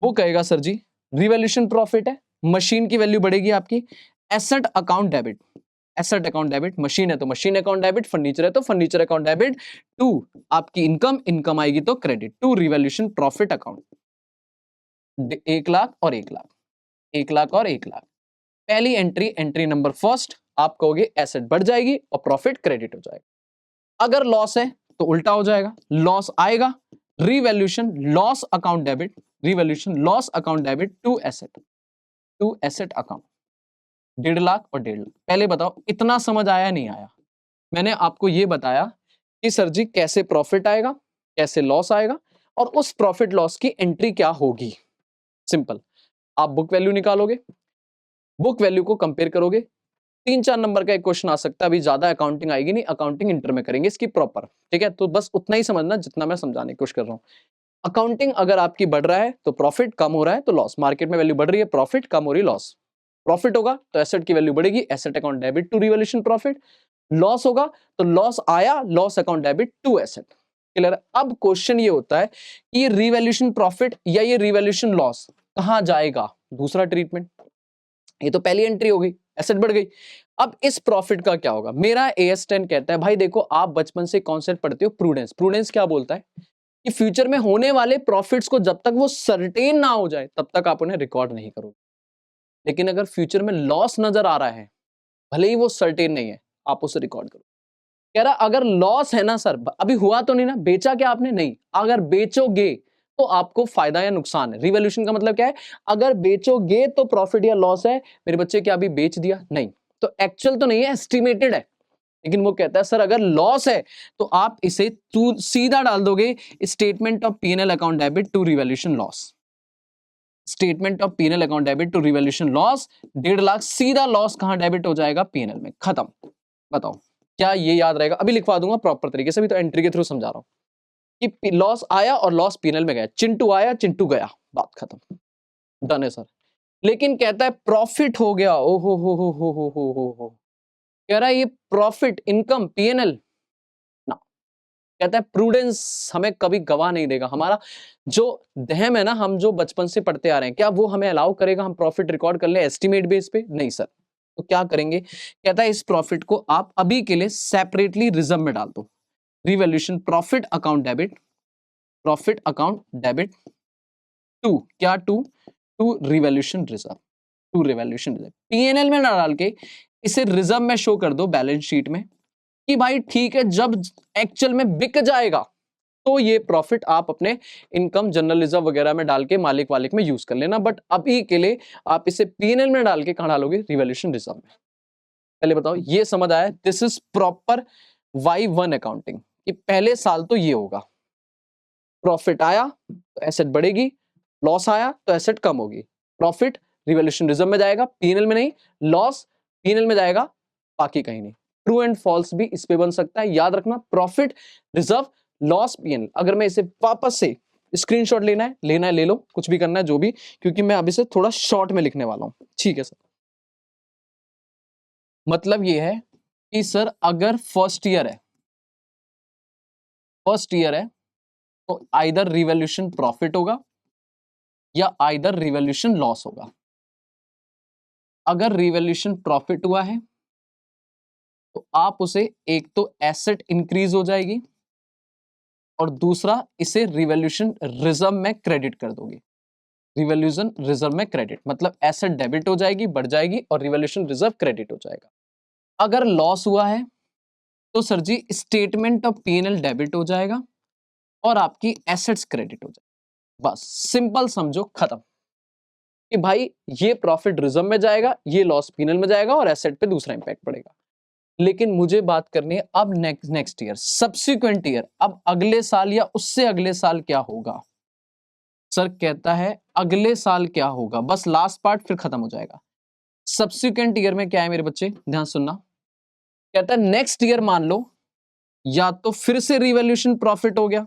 वो कहेगा सर जी रिवैल्यूएशन प्रॉफिट है, मशीन की वैल्यू बढ़ेगी आपकी, asset account debit, asset account debit, machine है तो मशीन अकाउंट डेबिट, फर्नीचर है तो फर्नीचर अकाउंट डेबिट, टू आपकी इनकम, इनकम आएगी तो credit, to revaluation profit account. 1 lakh और 1 लाख, 1 लाख और 1 लाख। पहली एंट्री, एंट्री नंबर फर्स्ट, आप कहोगे एसेट बढ़ जाएगी और प्रॉफिट क्रेडिट हो जाएगा। अगर लॉस है तो उल्टा हो जाएगा, लॉस आएगा, revaluation loss account debit, revaluation loss account debit to asset, to asset account. 1.5 lakh और 1.5 लाख। पहले बताओ इतना समझ आया नहीं आया? मैंने आपको ये बताया कि सर जी कैसे प्रॉफिट आएगा, कैसे लॉस आएगा और उस प्रॉफिट लॉस की एंट्री क्या होगी। सिंपल, आप बुक वैल्यू निकालोगे, बुक वैल्यू को कंपेयर करोगे। 3-4 नंबर का एक क्वेश्चन आ सकता है, अभी ज्यादा अकाउंटिंग आएगी नहीं, अकाउंटिंग इंटर में करेंगे इसकी प्रॉपर, ठीक है? तो बस उतना ही समझना जितना मैं समझाने की कोशिश कर रहा हूं। अकाउंटिंग अगर आपकी बढ़ रहा है तो प्रॉफिट, कम हो रहा है तो लॉस। मार्केट में वैल्यू बढ़ रही है, प्रॉफिट, कम हो रही है, लॉस। प्रॉफिट होगा तो एसेट की वैल्यू बढ़ेगी, asset account debit to revaluation profit. Loss होगा तो लॉस आया, loss account debit to asset. Clear? अब क्वेश्चन ये होता है कि ये रिवैल्यूएशन प्रॉफिट या ये रिवैल्यूएशन लॉस कहां जाएगा? दूसरा ट्रीटमेंट। ये तो पहली एंट्री हो गई, एसेट बढ़ गई। अब इस प्रॉफिट का क्या होगा? मेरा AS10 कहता है, भाई देखो आप बचपन से कॉन्सेप्ट पढ़ते हो प्रूडेंस। प्रूडेंस क्या बोलता है कि फ्यूचर में होने वाले प्रॉफिट्स को जब तक वो सर्टेन ना हो जाए तब तक आप उन्हें रिकॉर्ड नहीं करोगे। लेकिन अगर फ्यूचर में लॉस नजर आ रहा है, भले ही वो सर्टेन नहीं है, आप उसे रिकॉर्ड करो। कह रहा अगर लॉस है ना सर, अभी हुआ तो नहीं ना, बेचा क्या आपने? नहीं। अगर बेचोगे तो आपको फायदा या नुकसान है। रिवैल्यूएशन का मतलब क्या है? अगर बेचोगे तो प्रॉफिट या लॉस है। मेरे बच्चे क्या अभी बेच दिया? नहीं। तो एक्चुअल तो नहीं है, एस्टिमेटेड है। लेकिन वो कहता है सर अगर लॉस है तो आप इसे तू सीधा डाल दोगे statement of P&L account debit to revaluation loss. Statement of P&L account debit to revaluation loss, 1.5 lakh सीधा लॉस कहां डेबिट हो जाएगा? P&L में। खत्म। बताओ क्या ये याद रहेगा? अभी लिखवा दूंगा प्रॉपर तरीके से, भी तो एंट्री के थ्रू समझा रहा हूं कि लॉस आया और लॉस P&L में गया, चिंटू आया चिंटू गया, बात खत्म। डन है सर। लेकिन कहता है प्रॉफिट हो गया, ओ हो, कह रहा है ये प्रॉफिट इनकम P&L ना। कहता है प्रूडेंस हमें कभी गवाह नहीं देगा। हमारा जो दहम है ना, हम जो बचपन से पढ़ते आ रहे हैं, क्या वो हमें अलाउ करेगा हम प्रॉफिट रिकॉर्ड कर ले एस्टिमेट बेस पे? नहीं सर। तो क्या करेंगे? कहता है इस प्रॉफिट को आप अभी के लिए सेपरेटली रिजर्व में डाल दो। Revaluation profit account debit, profit account debit to क्या? To revaluation reserve, to revaluation reserve. P&L में ना डाल के इसे रिजर्व में शो कर दो बैलेंस शीट में कि भाई ठीक है, जब एक्चुअल में बिक जाएगा तो ये प्रॉफिट आप अपने इनकम जनरल रिजर्व वगैरह में डाल के मालिक वालिक में यूज कर लेना। बट अभी के लिए आप इसे P&L में डाल के कहां डालोगे? रिवैल्यूएशन रिजर्व में। पहले बताओ ये समझ आया? This is proper Y1 accounting कि पहले साल तो ये होगा, प्रॉफिट आया तो एसेट बढ़ेगी, लॉस आया तो एसेट कम होगी। प्रॉफिट रिवैल्यूएशन रिजर्व में जाएगा, P&L में नहीं। लॉस P&L में जाएगा, बाकी कहीं नहीं। ट्रू एंड फॉल्स भी इस पे बन सकता है, याद रखना। Profit reserve, loss P&L। अगर मैं इसे वापस से स्क्रीनशॉट लेना है ले लो, कुछ भी करना है जो भी, क्योंकि मैं अभी से थोड़ा शॉर्ट में लिखने वाला हूं। ठीक है सर। मतलब ये है कि सर अगर फर्स्ट ईयर है तो आइदर रिवैल्यूएशन प्रॉफिट होगा या आइदर रिवैल्यूएशन लॉस होगा। अगर रिवैल्यूएशन प्रॉफिट हुआ है तो आप उसे एक तो एसेट इंक्रीज हो जाएगी और दूसरा इसे रिवैल्यूएशन रिजर्व में क्रेडिट कर दोगे। रिवैल्यूएशन रिजर्व में क्रेडिट मतलब एसेट डेबिट हो जाएगी, बढ़ जाएगी, और रिवैल्यूएशन रिजर्व क्रेडिट हो जाएगा। अगर लॉस हुआ है तो sir ji statement of P&L debit हो जाएगा और आपकी एसेट्स क्रेडिट हो जाएगी। बस सिंपल समझो, खत्म। कि भाई ये प्रॉफिट रिजर्व में जाएगा, ये लॉस P&L में जाएगा और एसेट पे दूसरा इंपैक्ट पड़ेगा। लेकिन मुझे बात करनी है अब नेक्स्ट ईयर, सब्सिक्वेंट ईयर। अब अगले साल या उससे अगले साल क्या होगा? सर कहता है अगले साल क्या होगा, बस लास्ट पार्ट फिर खत्म हो जाएगा। सब्सिक्वेंट ईयर में क्या है मेरे बच्चे, ध्यान सुनना। कहता है नेक्स्ट ईयर मान लो या तो फिर से रिवैल्यूएशन प्रॉफिट हो गया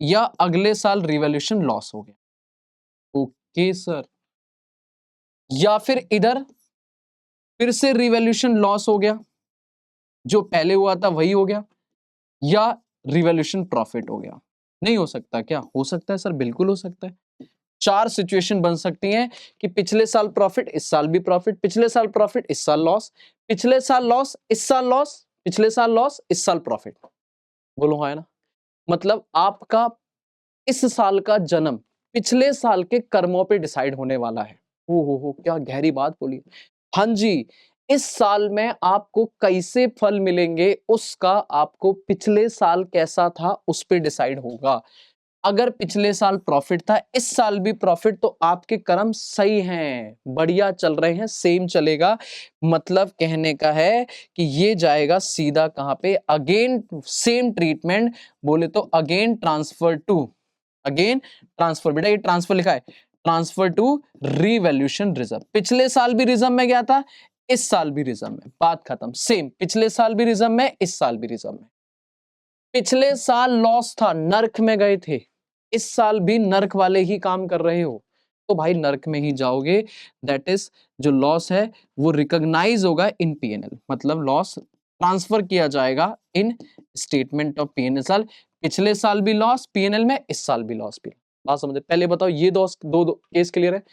या अगले साल रिवैल्यूएशन लॉस हो गया। Okay sir. या फिर इधर फिर से रिवैल्यूएशन लॉस हो गया, जो पहले हुआ था वही हो गया, या रिवैल्यूएशन प्रॉफिट हो गया। नहीं हो सकता क्या? हो सकता है सर, बिल्कुल हो सकता है। 4 सिचुएशन बन सकती हैं कि पिछले साल प्रॉफिट, इस साल भी प्रॉफिट, पिछले साल प्रॉफिट, इस साल लॉस, पिछले साल लॉस, इस साल लॉस, पिछले साल लॉस, इस साल प्रॉफिट। बोलो हाँ है ना? मतलब आपका इस साल का जन्म पिछले साल के कर्मों पे डिसाइड होने वाला है। हो क्या गहरी बात बोली। हाँ जी, इस साल में आपको कैसे फल मिलेंगे उसका आपको पिछले साल कैसा था उस पे डिसाइड होगा। अगर पिछले साल प्रॉफिट था, इस साल भी प्रॉफिट, तो आपके कर्म सही हैं, बढ़िया चल रहे हैं, सेम चलेगा। मतलब कहने का है कि ये जाएगा सीधा कहां पे, अगेन सेम ट्रीटमेंट, बोले तो again transfer to, again transfer, बेटा ये ट्रांसफर लिखा है, ट्रांसफर टू रीवैल्यूएशन रिजर्व। पिछले साल भी रिजर्व में गया था, इस साल भी रिजर्व में, बात खत्म, सेम, पिछले साल भी रिजर्व में, इस साल भी रिजर्व में। पिछले साल लॉस था, नर्क में गए थे, इस साल भी नर्क वाले ही काम कर रहे हो, तो भाई नर्क में ही जाओगे। दैट इज, जो लॉस है वो रिकॉग्नाइज होगा इन पीएनएल, मतलब लॉस ट्रांसफर किया जाएगा इन स्टेटमेंट ऑफ पीएनएल। साल पिछले साल भी लॉस पीएनएल में, इस साल भी लॉस। भी बात समझे? पहले बताओ, ये दो केस क्लियर है?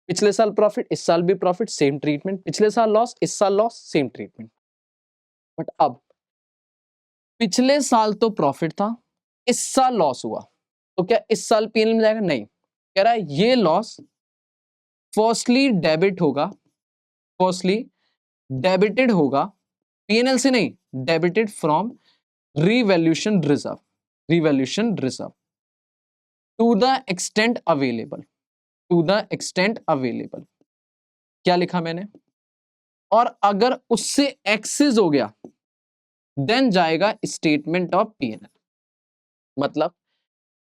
पिछले साल प्रॉफिट, इस साल भी प्रॉफिट, सेम ट्रीटमेंट। पिछले साल लॉस, इस साल लॉस, सेम ट्रीटमेंट। बट अब पिछले साल तो प्रॉफिट था, इस साल लॉस हुआ, तो क्या इस साल पीएनएल में जाएगा? नहीं, कह रहा है ये लॉस फर्स्टली डेबिट होगा, फर्स्टली डेबिटेड होगा, पीएनएल से नहीं, debited from revaluation reserve, revaluation reserve to the extent available, to the extent available. क्या लिखा मैंने? और अगर उससे एक्सेस हो गया देन जाएगा स्टेटमेंट ऑफ पीएनएल। मतलब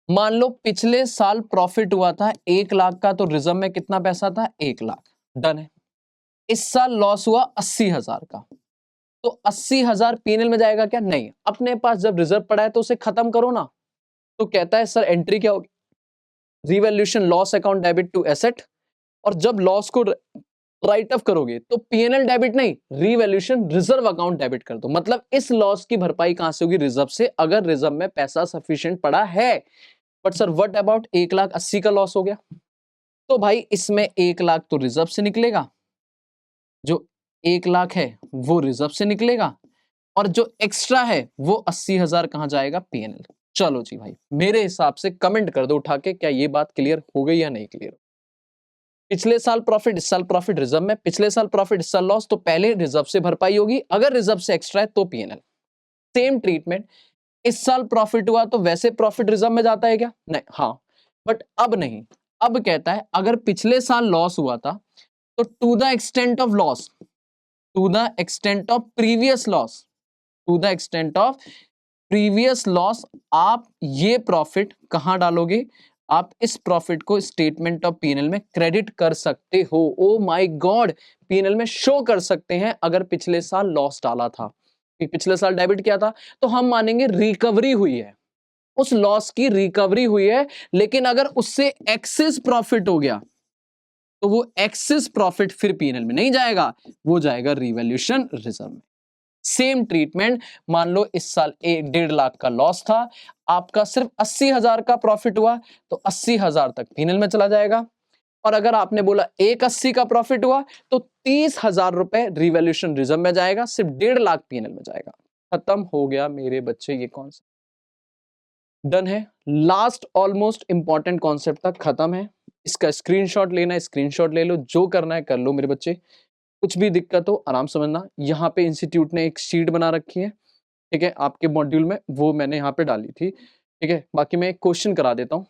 मान लो पिछले साल प्रॉफिट हुआ था 1 लाख का, तो रिजर्व में कितना पैसा था? 1 लाख, डन है। इस साल लॉस हुआ 80,000 का, तो 80,000 पीएनएल में जाएगा क्या? नहीं, अपने पास जब रिजर्व पड़ा है तो उसे खत्म करो ना। तो कहता है सर एंट्री क्या होगी? Revaluation loss account debit to asset, और जब लॉस को राइट ऑफ करोगे तो पीएनएल डेबिट नहीं, रिवैल्यूएशन रिजर्व अकाउंट डेबिट कर दो। मतलब इस लॉस की भरपाई कहां से होगी? रिजर्व से, अगर रिजर्व में पैसा सफिशिएंट पड़ा है। बट सर व्हाट अबाउट 1,80,000 का लॉस हो गया, तो भाई इसमें 1 लाख तो रिजर्व से निकलेगा, जो 1 लाख है वो रिजर्व से निकलेगा, और जो एक्स्ट्रा है वो 80,000 कहां जाएगा? पीएनएल। चलो जी भाई, मेरे हिसाब से कमेंट कर दो उठा के, क्या ये बात क्लियर हो गई या नहीं क्लियर? पिछले साल प्रॉफिट, इस साल प्रॉफिट रिजर्व में, पिछले साल प्रॉफिट, इस साल लॉस, तो पहले रिजर्व से भरपाई होगी, अगर रिजर्व से एक्स्ट्रा है तो पीएनएल। सेम ट्रीटमेंट, इस साल प्रॉफिट हुआ तो वैसे प्रॉफिट रिजर्व में जाता है क्या? नहीं, हाँ, बट अब नहीं। अब कहता है अगर पिछले साल लॉस हुआ था तो to the extent of loss, to the extent of previous loss, to the extent of previous loss, आप ये प्रॉफिट कहां डालोगे? आप इस प्रॉफिट को स्टेटमेंट ऑफ पीएनएल में क्रेडिट कर सकते हो। ओ माय गॉड, पीएनएल में शो कर सकते हैं अगर पिछले साल लॉस डाला था, कि पिछले साल डेबिट किया था, तो हम मानेंगे रिकवरी हुई है, उस लॉस की रिकवरी हुई है। लेकिन अगर उससे एक्सेस प्रॉफिट हो गया तो वो एक्सेस प्रॉफिट फिर पीएनएल में नहीं जाएगा, वो जाएगा रिवैल्यूएशन रिजर्व में। सेम ट्रीटमेंट, मान लो इस साल 1.5 लाख का लॉस था, आपका सिर्फ 80,000 का प्रॉफिट हुआ, तो 80,000 तक पीएनएल में चला जाएगा। और अगर आपने बोला 180 का प्रॉफिट हुआ तो 30,000 रुपए रिवैल्यूएशन रिजर्व में जाएगा, सिर्फ 1.5 लाख पीएनएल में जाएगा। खत्म हो गया मेरे बच्चे, ये कौन सा डन है। लास्ट ऑलमोस्ट इंपॉर्टेंट कॉन्सेप्ट तक खत्म है, इसका स्क्रीनशॉट लेना है, स्क्रीनशॉट ले लो, जो करना है कर लो मेरे बच्चे। कुछ भी दिक्कत हो आराम समझना, यहाँ पे इंस्टीट्यूट ने एक शीट बना रखी है, ठीक है, आपके मॉड्यूल में, वो मैंने यहाँ पे डाली थी, ठीक है। बाकी मैं एक क्वेश्चन करा देता हूँ,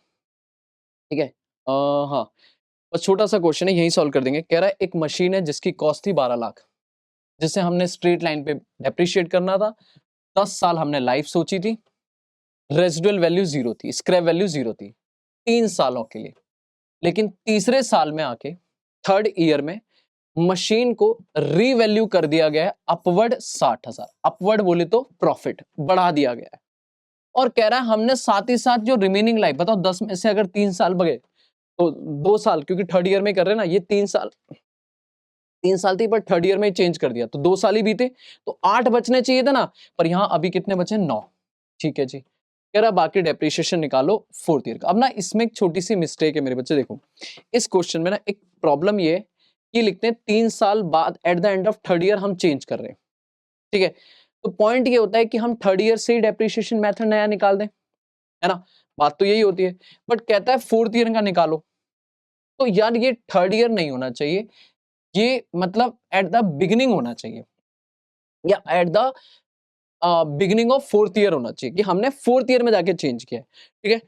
ठीक है। हाँ, बस छोटा सा क्वेश्चन है, यही सॉल्व कर देंगे। कह रहा है एक मशीन है जिसकी कॉस्ट थी 12 लाख, जिसे हमने स्ट्रेट लाइन पे डेप्रिशिएट करना था, 10 साल हमने लाइफ सोची थी, रेजिडुअल वैल्यू 0 थी, स्क्रैप वैल्यू 0 थी 3 सालों के लिए। लेकिन तीसरे साल में आके, थर्ड ईयर में, मशीन को रीवैल्यू कर दिया गया है अपवर्ड 60,000, अपवर्ड बोले तो प्रॉफिट बढ़ा दिया गया है। और कह रहा है हमने साथ ही साथ जो रिमेनिंग लाइफ, बताओ 10 में से अगर 3 साल बगे तो 2 साल, क्योंकि थर्ड ईयर में कर रहे हैं ना, ये 3 साल थी पर थर्ड ईयर में चेंज कर दिया तो 2 साल ही बीते, तो 8 बचने चाहिए था ना, पर यहां अभी कितने बचे? 9। ठीक है जी, कह रहा बाकी डेप्रिसिएशन निकालो फोर्थ ईयर का। अब ना इसमें एक छोटी सी मिस्टेक है मेरे बच्चे, देखो इस क्वेश्चन में ना एक प्रॉब्लम ये लिखते हैं 3 साल बाद at the end of third year हम चेंज कर रहे हैं, ठीक है। तो पॉइंट ये होता है कि हम थर्ड ईयर से ही डेप्रिसिएशन मेथड नया निकाल दें, है ना, बात तो यही होती है। बट कहता है फोर्थ ईयर का निकालो, तो यार ये थर्ड ईयर नहीं होना चाहिए, ये मतलब एट द बिगिनिंग होना चाहिए, या at the beginning of fourth year होना चाहिए, कि हमने फोर्थ ईयर में जाके चेंज किया है, ठीक है।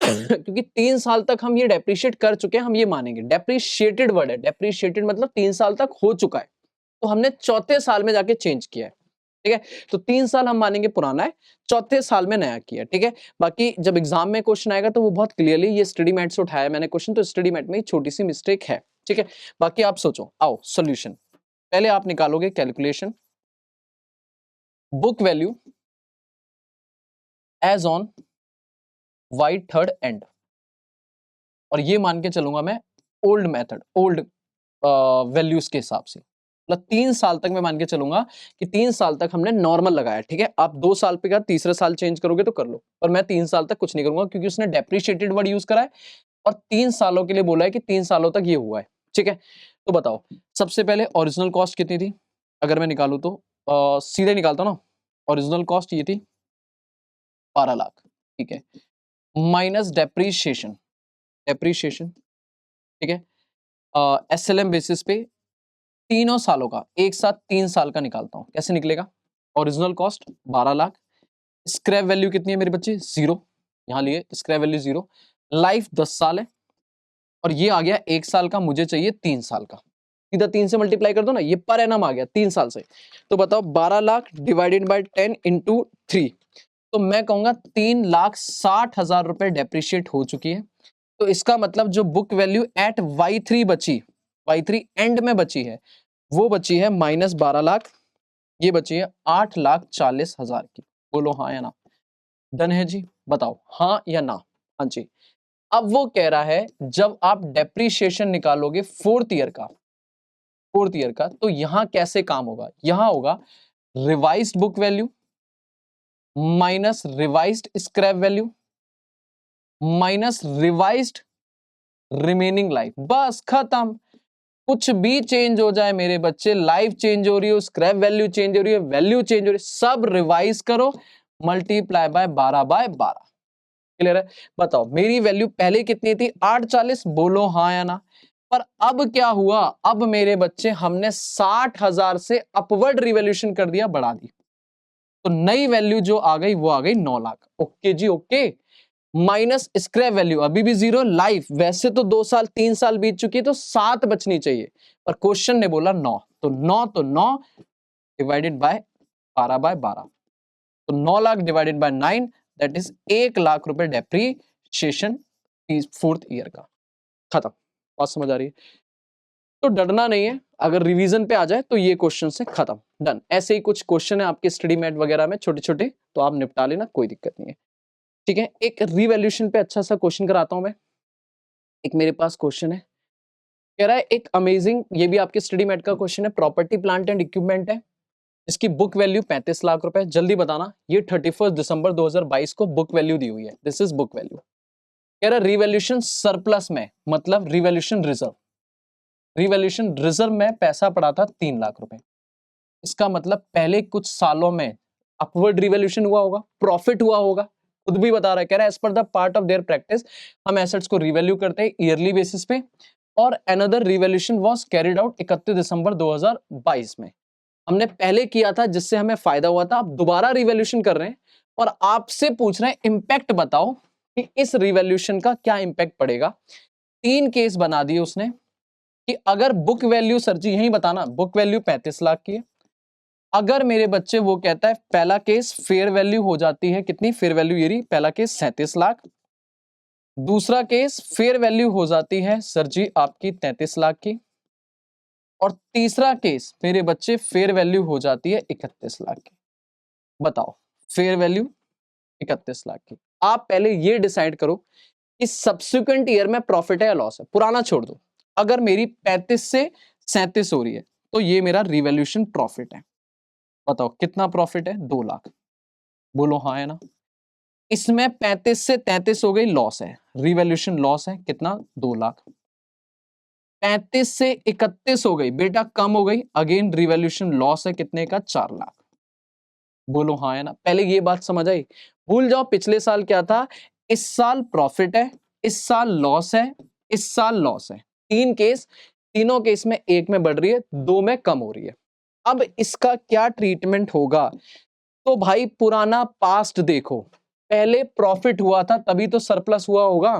क्योंकि 3 साल तक हम ये डेप्रिशिएट कर चुके हैं, हम ये मानेंगे। डेप्रिशिएटेड वर्ड है, डेप्रिशिएटेड मतलब 3 साल तक हो चुका है, तो हमने चौथे साल में जाके चेंज किया है, ठीक है। तो 3 साल हम मानेंगे पुराना है, चौथे साल में नया किया है, ठीक है। बाकी जब एग्जाम में क्वेश्चन आएगा तो वो बहुत क्लियरली, ये स्टडी मैट से उठाया मैंने क्वेश्चन, तो स्टडी मैट में छोटी सी मिस्टेक है, ठीक है। बाकी आप सोचो, आओ सोल्यूशन। पहले आप निकालोगे calculation, book value as on Y third end, और ये मान के चलूंगा मैं ओल्ड मेथड, ओल्ड वैल्यूज के हिसाब से, मतलब 3 साल तक मैं मान के चलूंगा कि 3 साल तक हमने नॉर्मल लगाया, ठीक है। आप 2 साल पे का तीसरे साल चेंज करोगे तो कर लो, पर मैं 3 साल तक कुछ नहीं करूंगा, क्योंकि उसने डेप्रिशिएटेड वर्ड यूज करा है और 3 सालों के लिए बोला है कि 3 सालों तक ये हुआ है, ठीक है। तो बताओ, सबसे पहले ओरिजिनल कॉस्ट कितनी थी, अगर मैं निकालू तो सीधे निकालता हूं ना, ओरिजिनल कॉस्ट ये थी 12 लाख, ठीक है, माइनस डेप्रीशिएशन, डेप्रीशिएशन, ठीक है। एसएलएम बेसिस पे तीनों सालों का एक साथ 3 साल का निकालता हूं, कैसे निकलेगा, original cost 12 lakh, scrap value कितनी है मेरे बच्चे, 0, यहां लिए स्क्रैप वैल्यू 0, लाइफ 10 साल है, और ये आ गया 1 साल का, मुझे चाहिए 3 साल का, सीधा 3 से मल्टीप्लाई कर दो ना, ये पर एनम आ गया 3 साल से। तो बताओ 12 लाख डिवाइडेड बाय 10 इंटू 3, तो मैं कहूंगा 3,60,000 रुपए डेप्रिशिएट हो चुकी है। तो इसका मतलब जो बुक वैल्यू एट Y3 बची, Y3 एंड में बची है, वो बची है माइनस 12 लाख, ये बची है 8,40,000 की। बोलो हाँ या ना, डन है जी, बताओ हाँ या ना, हाँ जी। अब वो कह रहा है जब आप डेप्रीशिएशन निकालोगे फोर्थ ईयर का, फोर्थ ईयर का, तो यहां कैसे काम होगा, यहां होगा revised book value minus revised scrap value minus revised remaining life, बस खत्म। कुछ भी चेंज हो जाए मेरे बच्चे, लाइफ चेंज हो रही हो, स्क्रैप वैल्यू चेंज हो रही है, वैल्यू चेंज हो रही है, सब रिवाइज करो, मल्टीप्लाई बाय 12/12, क्लियर है। बताओ मेरी वैल्यू पहले कितनी थी, 840, बोलो हाँ या ना। पर अब क्या हुआ, अब मेरे बच्चे हमने 60,000 से अपवर्ड रिवोल्यूशन कर दिया, बढ़ा दी, तो नई वैल्यू जो आ गई वो आ गई 9 lakh, okay ji okay. Minus scrap value अभी भी 0, लाइफ वैसे तो 2 साल 3 साल बीत चुकी है तो 7 बचनी चाहिए, पर क्वेश्चन ने बोला 9, तो 9 डिवाइडेड बाय 12/12, तो 9 lakh divided by 9, that is 1 lakh रुपए डेप्रीशिएशन फोर्थ ईयर का, खत्म। बात समझ आ रही है, तो डरना नहीं है, अगर रिवीजन पे आ जाए तो ये क्वेश्चन से खत्म, डन। ऐसे ही कुछ क्वेश्चन है आपके स्टडी मैट वगैरह में छोटे छोटे, तो आप निपटा लेना, कोई दिक्कत नहीं है, ठीक है। एक रिवैल्यूएशन पे अच्छा सा क्वेश्चन कराता हूं मैं, एक मेरे पास क्वेश्चन है, कह रहा है एक अमेजिंग, ये भी आपके स्टडी मैट का क्वेश्चन है, प्रॉपर्टी प्लांट एंड इक्विपमेंट है, इसकी बुक वैल्यू 35 लाख रुपए, जल्दी बताना, ये 31 दिसंबर 2022 को बुक वैल्यू दी हुई है, दिस इज बुक वैल्यू। कह रहा है रिवैल्यूएशन सरप्लस में, मतलब रिवैल्यूएशन रिजर्व, रिवैल्यूएशन रिजर्व में पैसा पड़ा था 3 लाख रुपए, इसका मतलब पहले कुछ सालों में अपवर्ड रिवैल्यूएशन हुआ होगा, प्रॉफिट हुआ होगा, खुद भी बता रहा है, कह रहा है एज पर the part of their practice हम एसेट्स को रिवैल्यू करते हैं ईयरली बेसिस पे, और another revaluation was carried out 31 December 2022 में, हमने पहले किया था जिससे हमें फायदा हुआ था, अब दोबारा रिवैल्यूएशन कर रहे हैं और आपसे पूछ रहे हैं इंपैक्ट बताओ कि इस रिवैल्यूएशन का क्या इंपैक्ट पड़ेगा। 3 केस बना दिए उसने कि अगर बुक वैल्यू, सर जी यही बताना, बुक वैल्यू 35 लाख की है, अगर मेरे बच्चे वो कहता है पहला केस फेयर वैल्यू हो जाती है कितनी, फेयर वैल्यू ये रही, पहला केस 37 लाख, दूसरा केस फेयर वैल्यू हो जाती है सर जी आपकी 33 लाख की, और तीसरा केस मेरे बच्चे फेयर वैल्यू हो जाती है 31 लाख की। बताओ फेयर वैल्यू 31 लाख की, आप पहले ये डिसाइड करो कि सब्सिक्वेंट ईयर में प्रॉफिट है या लॉस है, पुराना छोड़ दो। अगर मेरी 35 से 37 हो रही है तो ये मेरा रिवैल्यूएशन प्रॉफिट है, बताओ कितना प्रॉफिट है, 2 लाख, बोलो हाँ है ना। इसमें 35 से 33 हो गई, लॉस है, रिवैल्यूएशन लॉस है, कितना, 2 लाख। 35 से 31 हो गई बेटा, कम हो गई, अगेन रिवैल्यूएशन लॉस है, कितने का, 4 लाख, बोलो हाँ है ना। पहले ये बात समझ आई, भूल जाओ पिछले साल क्या था, इस साल प्रॉफिट है, इस साल लॉस है, इस साल लॉस है, 3 केस, तीनों केस में एक में बढ़ रही है, 2 में कम हो रही है। अब इसका क्या ट्रीटमेंट होगा, तो भाई पुराना पास्ट देखो, पहले प्रॉफिट हुआ था तभी तो सरप्लस हुआ होगा,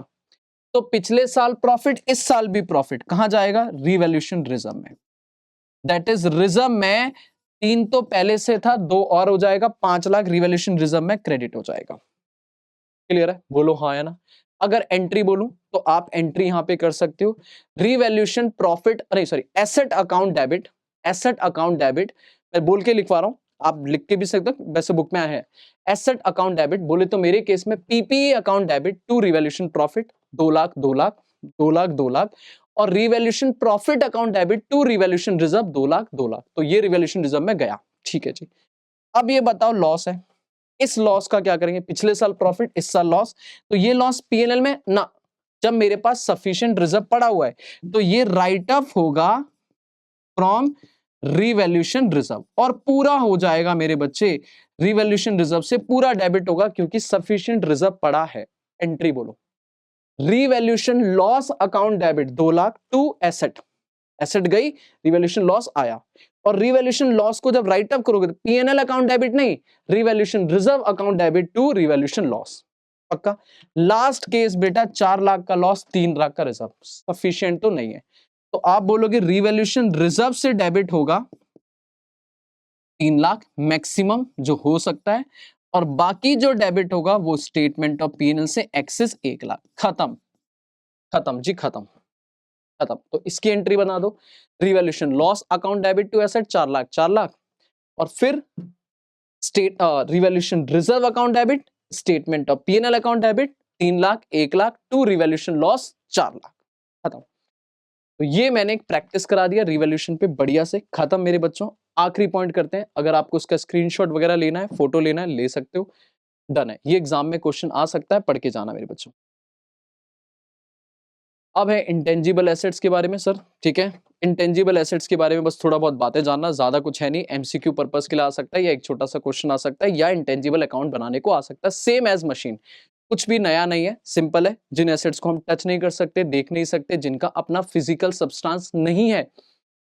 तो पिछले साल प्रॉफिट, इस साल भी प्रॉफिट, कहां जाएगा? रिवैल्यूएशन रिजर्व में। दैट इज रिजर्व में 3 तो पहले से था, 2 और हो जाएगा, 5 लाख रिवैल्यूएशन रिजर्व में क्रेडिट हो जाएगा। क्लियर है? बोलो हाँ या ना। अगर एंट्री बोलूं तो आप एंट्री यहां पे कर सकते हो, रिवैल्यूएशन प्रॉफिट, अरे sorry, asset account debit, asset account debit, मैं बोल के लिखवा रहा हूं, आप लिख के भी सकते हो, वैसे बुक में आया है। एसेट अकाउंट डेबिट बोले तो मेरे केस में PPE account debit to revaluation profit 2 lakh 2 lakh 2 lakh 2 lakh, और revaluation profit account debit to revaluation reserve 2 lakh 2 lakh, तो ये रिवैल्यूएशन रिजर्व में गया। ठीक है जी। अब ये बताओ लॉस है, इस लॉस का क्या करेंगे? पिछले साल प्रॉफिट, इस साल लॉस, तो ये लॉस पीएनएल में ना, जब मेरे पास सफिशिएंट रिजर्व पड़ा हुआ है तो ये राइट ऑफ होगा फ्रॉम रिवैल्यूएशन रिजर्व, और पूरा हो जाएगा मेरे बच्चे, रिवैल्यूएशन रिजर्व से पूरा डेबिट होगा क्योंकि सफिशिएंट रिजर्व पड़ा है। एंट्री बोलो, revaluation loss account debit 2 lakh to asset, asset गई, रिवैल्यूएशन लॉस आया, और रिवैल्यूएशन लॉस को जब राइट अप करोगे तो पीएनएल अकाउंट डेबिट नहीं, revaluation reserve account debit to revaluation loss. पक्का? लास्ट केस बेटा 4 लाख का लॉस, 3 लाख का रिजर्व, सफिशिएंट तो नहीं है, तो आप बोलोगे रिवैल्यूएशन रिजर्व से डेबिट होगा 3 लाख मैक्सिमम जो हो सकता है, और बाकी जो डेबिट होगा वो स्टेटमेंट ऑफ पीएनएल से एक्सेस 1 लाख। खत्म, खत्म जी, खत्म, खत्म। तो इसकी एंट्री बना दो, revaluation loss account debit to asset 4 lakh 4 lakh, और फिर state revaluation reserve account debit, statement of PNL account debit 3 lakh 1 lakh to revaluation loss 4 lakh. खत्म। तो ये मैंने एक प्रैक्टिस करा दिया रिवैल्यूएशन पे, बढ़िया से। खत्म मेरे बच्चों। आखिरी पॉइंट करते हैं, अगर आपको उसका स्क्रीनशॉट वगैरह लेना है, फोटो लेना है, ले सकते हो। डन है, ये एग्जाम में क्वेश्चन आ सकता है, पढ़ के जाना मेरे बच्चों। अब है इंटेंजिबल एसेट्स के बारे में सर, ठीक है। इंटेंजिबल एसेट्स के बारे में बस थोड़ा बहुत बातें जानना, ज्यादा कुछ है नहीं, एमसीक्यू पर्पस के लिए आ सकता है, या एक छोटा सा क्वेश्चन आ सकता है, या इंटेंजिबल अकाउंट बनाने को आ सकता है, सेम एज मशीन, कुछ भी नया नहीं है, सिंपल है। जिन एसेट्स को हम टच नहीं कर सकते, देख नहीं सकते, जिनका अपना फिजिकल सब्सटेंस नहीं है,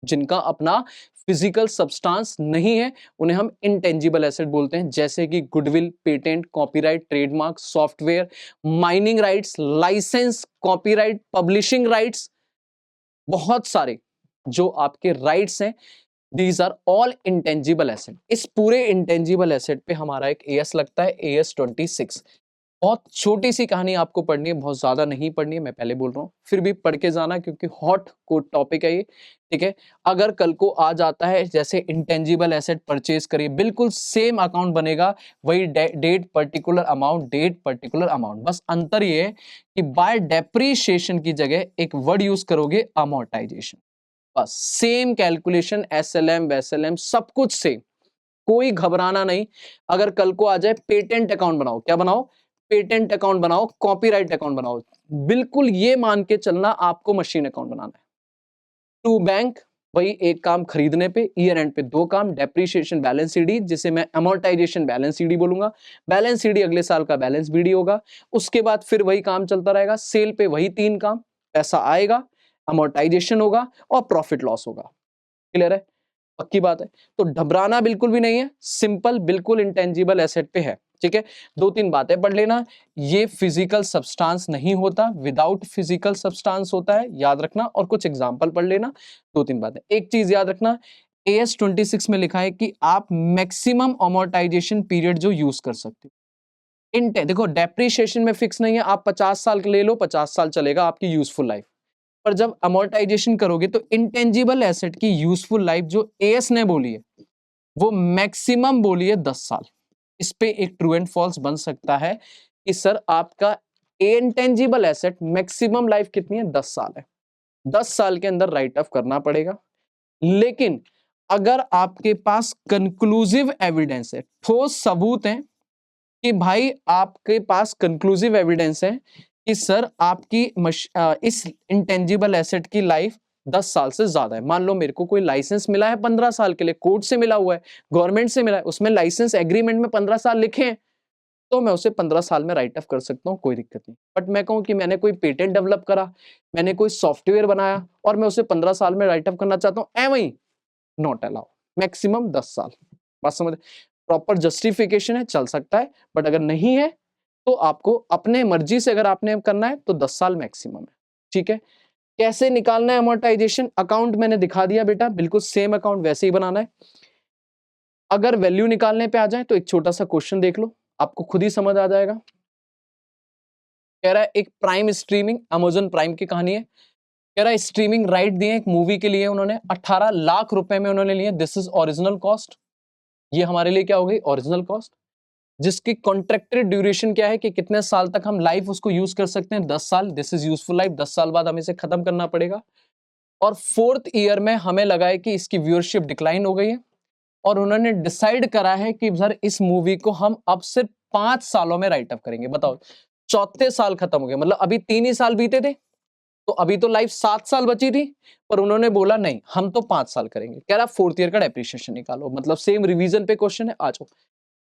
जिनका अपना फिजिकल सब्सटेंस नहीं है, उन्हें हम इंटेंजिबल एसेट बोलते हैं, जैसे कि goodwill, patent, copyright, trademark, software, mining rights, licence, copyright, publishing rights, बहुत सारे जो आपके राइट्स हैं, these are all intangible asset. इस पूरे इंटेंजिबल एसेट पे हमारा एक एएस लगता है, एएस 26। बहुत छोटी सी कहानी आपको पढ़नी है, बहुत ज्यादा नहीं पढ़नी है, मैं पहले बोल रहा हूँ, फिर भी पढ़ के जाना क्योंकि हॉट कोट टॉपिक है ये, ठीक है। अगर कल को आ जाता है जैसे इंटेंजिबल एसेट परचेज करिए, बिल्कुल सेम अकाउंट बनेगा, वही date particular amount, date particular amount, बस अंतर ये है कि बाय डेप्रीशिएशन की जगह एक वर्ड यूज करोगे, अमोर्टाइजेशन। बस सेम कैलकुलेशन, एसएलएम वैसएलएम सब कुछ सेम, कोई घबराना नहीं। अगर कल को आ जाए पेटेंट अकाउंट बनाओ, क्या बनाओ? पेटेंट अकाउंट बनाओ, कॉपीराइट अकाउंट बनाओ, बिल्कुल ये मान के चलना आपको मशीन अकाउंट बनाना है। टू बैंक, वही एक काम खरीदने पे, ईयर एंड पे 2 काम, डेप्रीशिएशन बैलेंस सीडी, जिसे मैं अमोर्टाइजेशन बैलेंस सीडी बोलूंगा, बैलेंस सीडी अगले साल का बैलेंस बीडी होगा, उसके बाद फिर वही काम चलता रहेगा, सेल पे वही 3 काम, पैसा आएगा, अमोर्टाइजेशन होगा और प्रॉफिट लॉस होगा। क्लियर है? पक्की बात है। तो घबराना बिल्कुल भी नहीं है, सिंपल, बिल्कुल इंटेंजिबल एसेट पे है, ठीक है। 2-3 बातें पढ़ लेना, ये फिजिकल सब्सटेंस नहीं होता, विदाउट फिजिकल सब्सटेंस होता है, याद रखना, और कुछ एग्जांपल पढ़ लेना। 2-3 बातें, एक चीज याद रखना, एएस 26 में लिखा है कि आप मैक्सिमम अमोर्टाइजेशन पीरियड जो यूज कर सकते हो, देखो डेप्रीशिएशन में फिक्स नहीं है, आप 50 साल ले लो, 50 साल चलेगा आपकी यूजफुल लाइफ, पर जब अमोर्टाइजेशन करोगे तो इंटेंजिबल एसेट की यूजफुल लाइफ जो एएस ने बोली है वो मैक्सिमम बोली है 10 साल। इस पे एक ट्रू एंड फॉल्स बन सकता है कि सर आपका इंटेंजिबल एसेट मैक्सिमम लाइफ कितनी है? 10 साल है, 10 साल के अंदर राइट ऑफ करना पड़ेगा। लेकिन अगर आपके पास कंक्लूसिव एविडेंस है, ठोस सबूत है कि भाई आपके पास कंक्लूसिव एविडेंस है कि सर आपकी इस इंटेंजिबल एसेट की लाइफ 10 साल से ज्यादा है, मान लो मेरे को कोई लाइसेंस मिला है 15 साल के लिए, कोर्ट से मिला हुआ है, गवर्नमेंट से मिला है, उसमें लाइसेंस एग्रीमेंट में 15 साल लिखे हैं, तो मैं उसे 15 साल में राइट ऑफ कर सकता हूँ, कोई दिक्कत नहीं। बट मैं कहूँ कि मैंने कोई पेटेंट डेवलप करा, मैंने कोई सॉफ्टवेयर बनाया और मैं उसे 15 साल में राइट ऑफ करना चाहता हूँ, एवं ही नॉट अलाउ, मैक्सिमम 10 साल। बात समझ? प्रॉपर जस्टिफिकेशन है, चल सकता है, बट अगर नहीं है तो आपको अपने मर्जी से अगर आपने करना है तो 10 साल मैक्सिमम है, ठीक है। कैसे निकालना है अमोर्टाइजेशन? अकाउंट मैंने दिखा दिया बेटा, बिल्कुल सेम अकाउंट वैसे ही बनाना है। अगर वैल्यू निकालने पे आ जाए तो एक छोटा सा क्वेश्चन देख लो, आपको खुद ही समझ आ जाएगा। कह रहा है एक प्राइम स्ट्रीमिंग, अमेजन प्राइम की कहानी है। कह रहा है स्ट्रीमिंग राइट दिए एक मूवी के लिए, उन्होंने 18 लाख रुपए में उन्होंने लिए। This is original cost. ये हमारे लिए क्या हो गई? Original cost. जिसकी कॉन्ट्रैक्टेड ड्यूरेशन क्या है कि कितने साल तक हम लाइफ उसको यूज कर सकते हैं? 10 साल। This is useful life. 10 साल बाद हमें इसे खत्म करना पड़ेगा। और 4th ईयर में हमें लगा है कि इसकी व्यूअरशिप डिक्लाइन हो गई है और उन्होंने डिसाइड करा है कि सर इस मूवी को हम अब सिर्फ 5 सालों में राइट अप करेंगे। बताओ, चौथे साल खत्म हो गया, मतलब अभी 3 ही साल बीते थे, तो अभी तो लाइफ 7 साल बची थी, पर उन्होंने बोला नहीं हम तो 5 साल करेंगे। कह रहा 4th ईयर का डेप्रिसिएशन निकालो। मतलब सेम रिवीजन पे क्वेश्चन है। आ जाओ,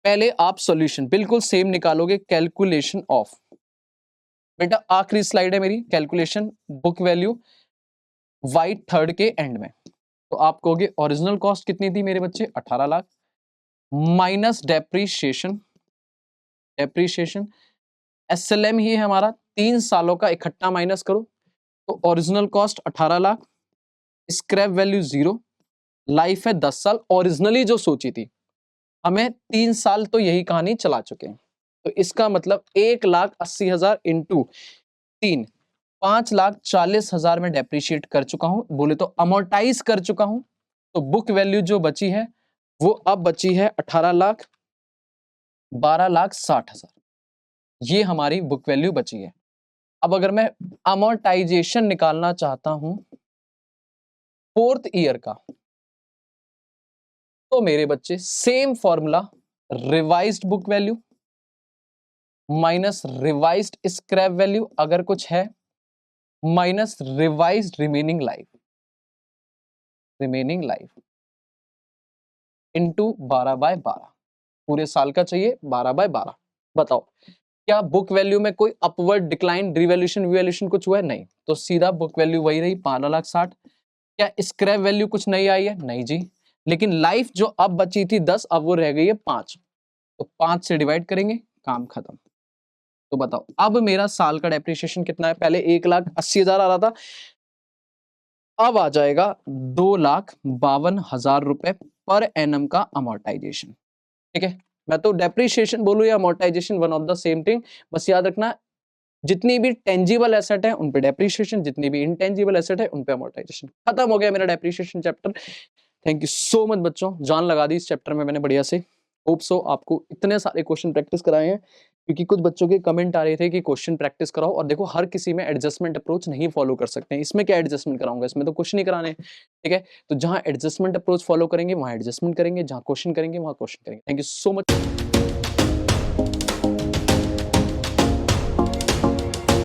पहले आप सॉल्यूशन बिल्कुल सेम निकालोगे। कैलकुलेशन ऑफ, बेटा आखिरी स्लाइड है मेरी, calculation book value white third के एंड में। तो आप कहोगे ओरिजिनल कॉस्ट कितनी थी मेरे बच्चे? 18 lakh minus depreciation. Depreciation SLM ही है हमारा, 3 सालों का इकट्ठा माइनस करो तो original cost 18 lakh, scrap value 0, life है 10 साल। ओरिजिनली जो सोची थी हमें 3 साल तो यही कहानी चला चुके हैं, तो इसका मतलब 1,80,000 इंटू 3, 5,40,000 में डेप्रिशिएट कर चुका हूं, बोले तो अमोर्टाइज कर चुका हूं। तो बुक वैल्यू जो बची है वो अब बची है 18 लाख 12,60,000। ये हमारी बुक वैल्यू बची है। अब अगर मैं अमोर्टाइजेशन निकालना चाहता हूं 4th ईयर का, तो मेरे बच्चे same formula, revised book value minus revised scrap value अगर कुछ है, minus revised remaining life, remaining life into 12/12। पूरे साल का चाहिए 12/12। बताओ क्या बुक वैल्यू में कोई अपवर्ड डिक्लाइन, रिवैल्यूएशन विवैल्यूएशन कुछ हुआ है? नहीं, तो सीधा बुक वैल्यू वही रही 15,60,000। क्या स्क्रैप वैल्यू कुछ नहीं आई है? नहीं जी। लेकिन लाइफ जो अब बची थी 10, अब वो रह गई है 5, तो 5 से डिवाइड करेंगे, काम खत्म। तो बताओ अब मेरा साल का डेप्रिसिएशन कितना है? पहले 1,80,000 आ रहा था, अब आ जाएगा 2,52,000 रुपए पर एनम का अमोर्टाइजेशन। ठीक है, मैं तो डेप्रिसिएशन बोलूं या amortisation, one of the same thing. बस याद रखना जितनी भी टेंजिबल एसेट है उन पे डेप्रिसिएशन, जितनी भी इनटेंजिबल एसेट है उन पे अमोर्टाइजेशन। खत्म हो गया मेरा depreciation chapter. Thank you so much बच्चों, जान लगा दी इस चैप्टर में मैंने बढ़िया से। होप सो आपको इतने सारे क्वेश्चन प्रैक्टिस कराए हैं, क्योंकि कुछ बच्चों के कमेंट आ रहे थे कि क्वेश्चन प्रैक्टिस कराओ। और देखो हर किसी में एडजस्टमेंट अप्रोच नहीं फॉलो कर सकते हैं, इसमें क्या एडजस्टमेंट कराऊंगा? इसमें तो कुछ नहीं कराने, ठीक है। तो जहां एडजस्टमेंट अप्रोच फॉलो करेंगे वहां एडजस्टमेंट करेंगे, जहां क्वेश्चन करेंगे वहां क्वेश्चन करेंगे। Thank you so much.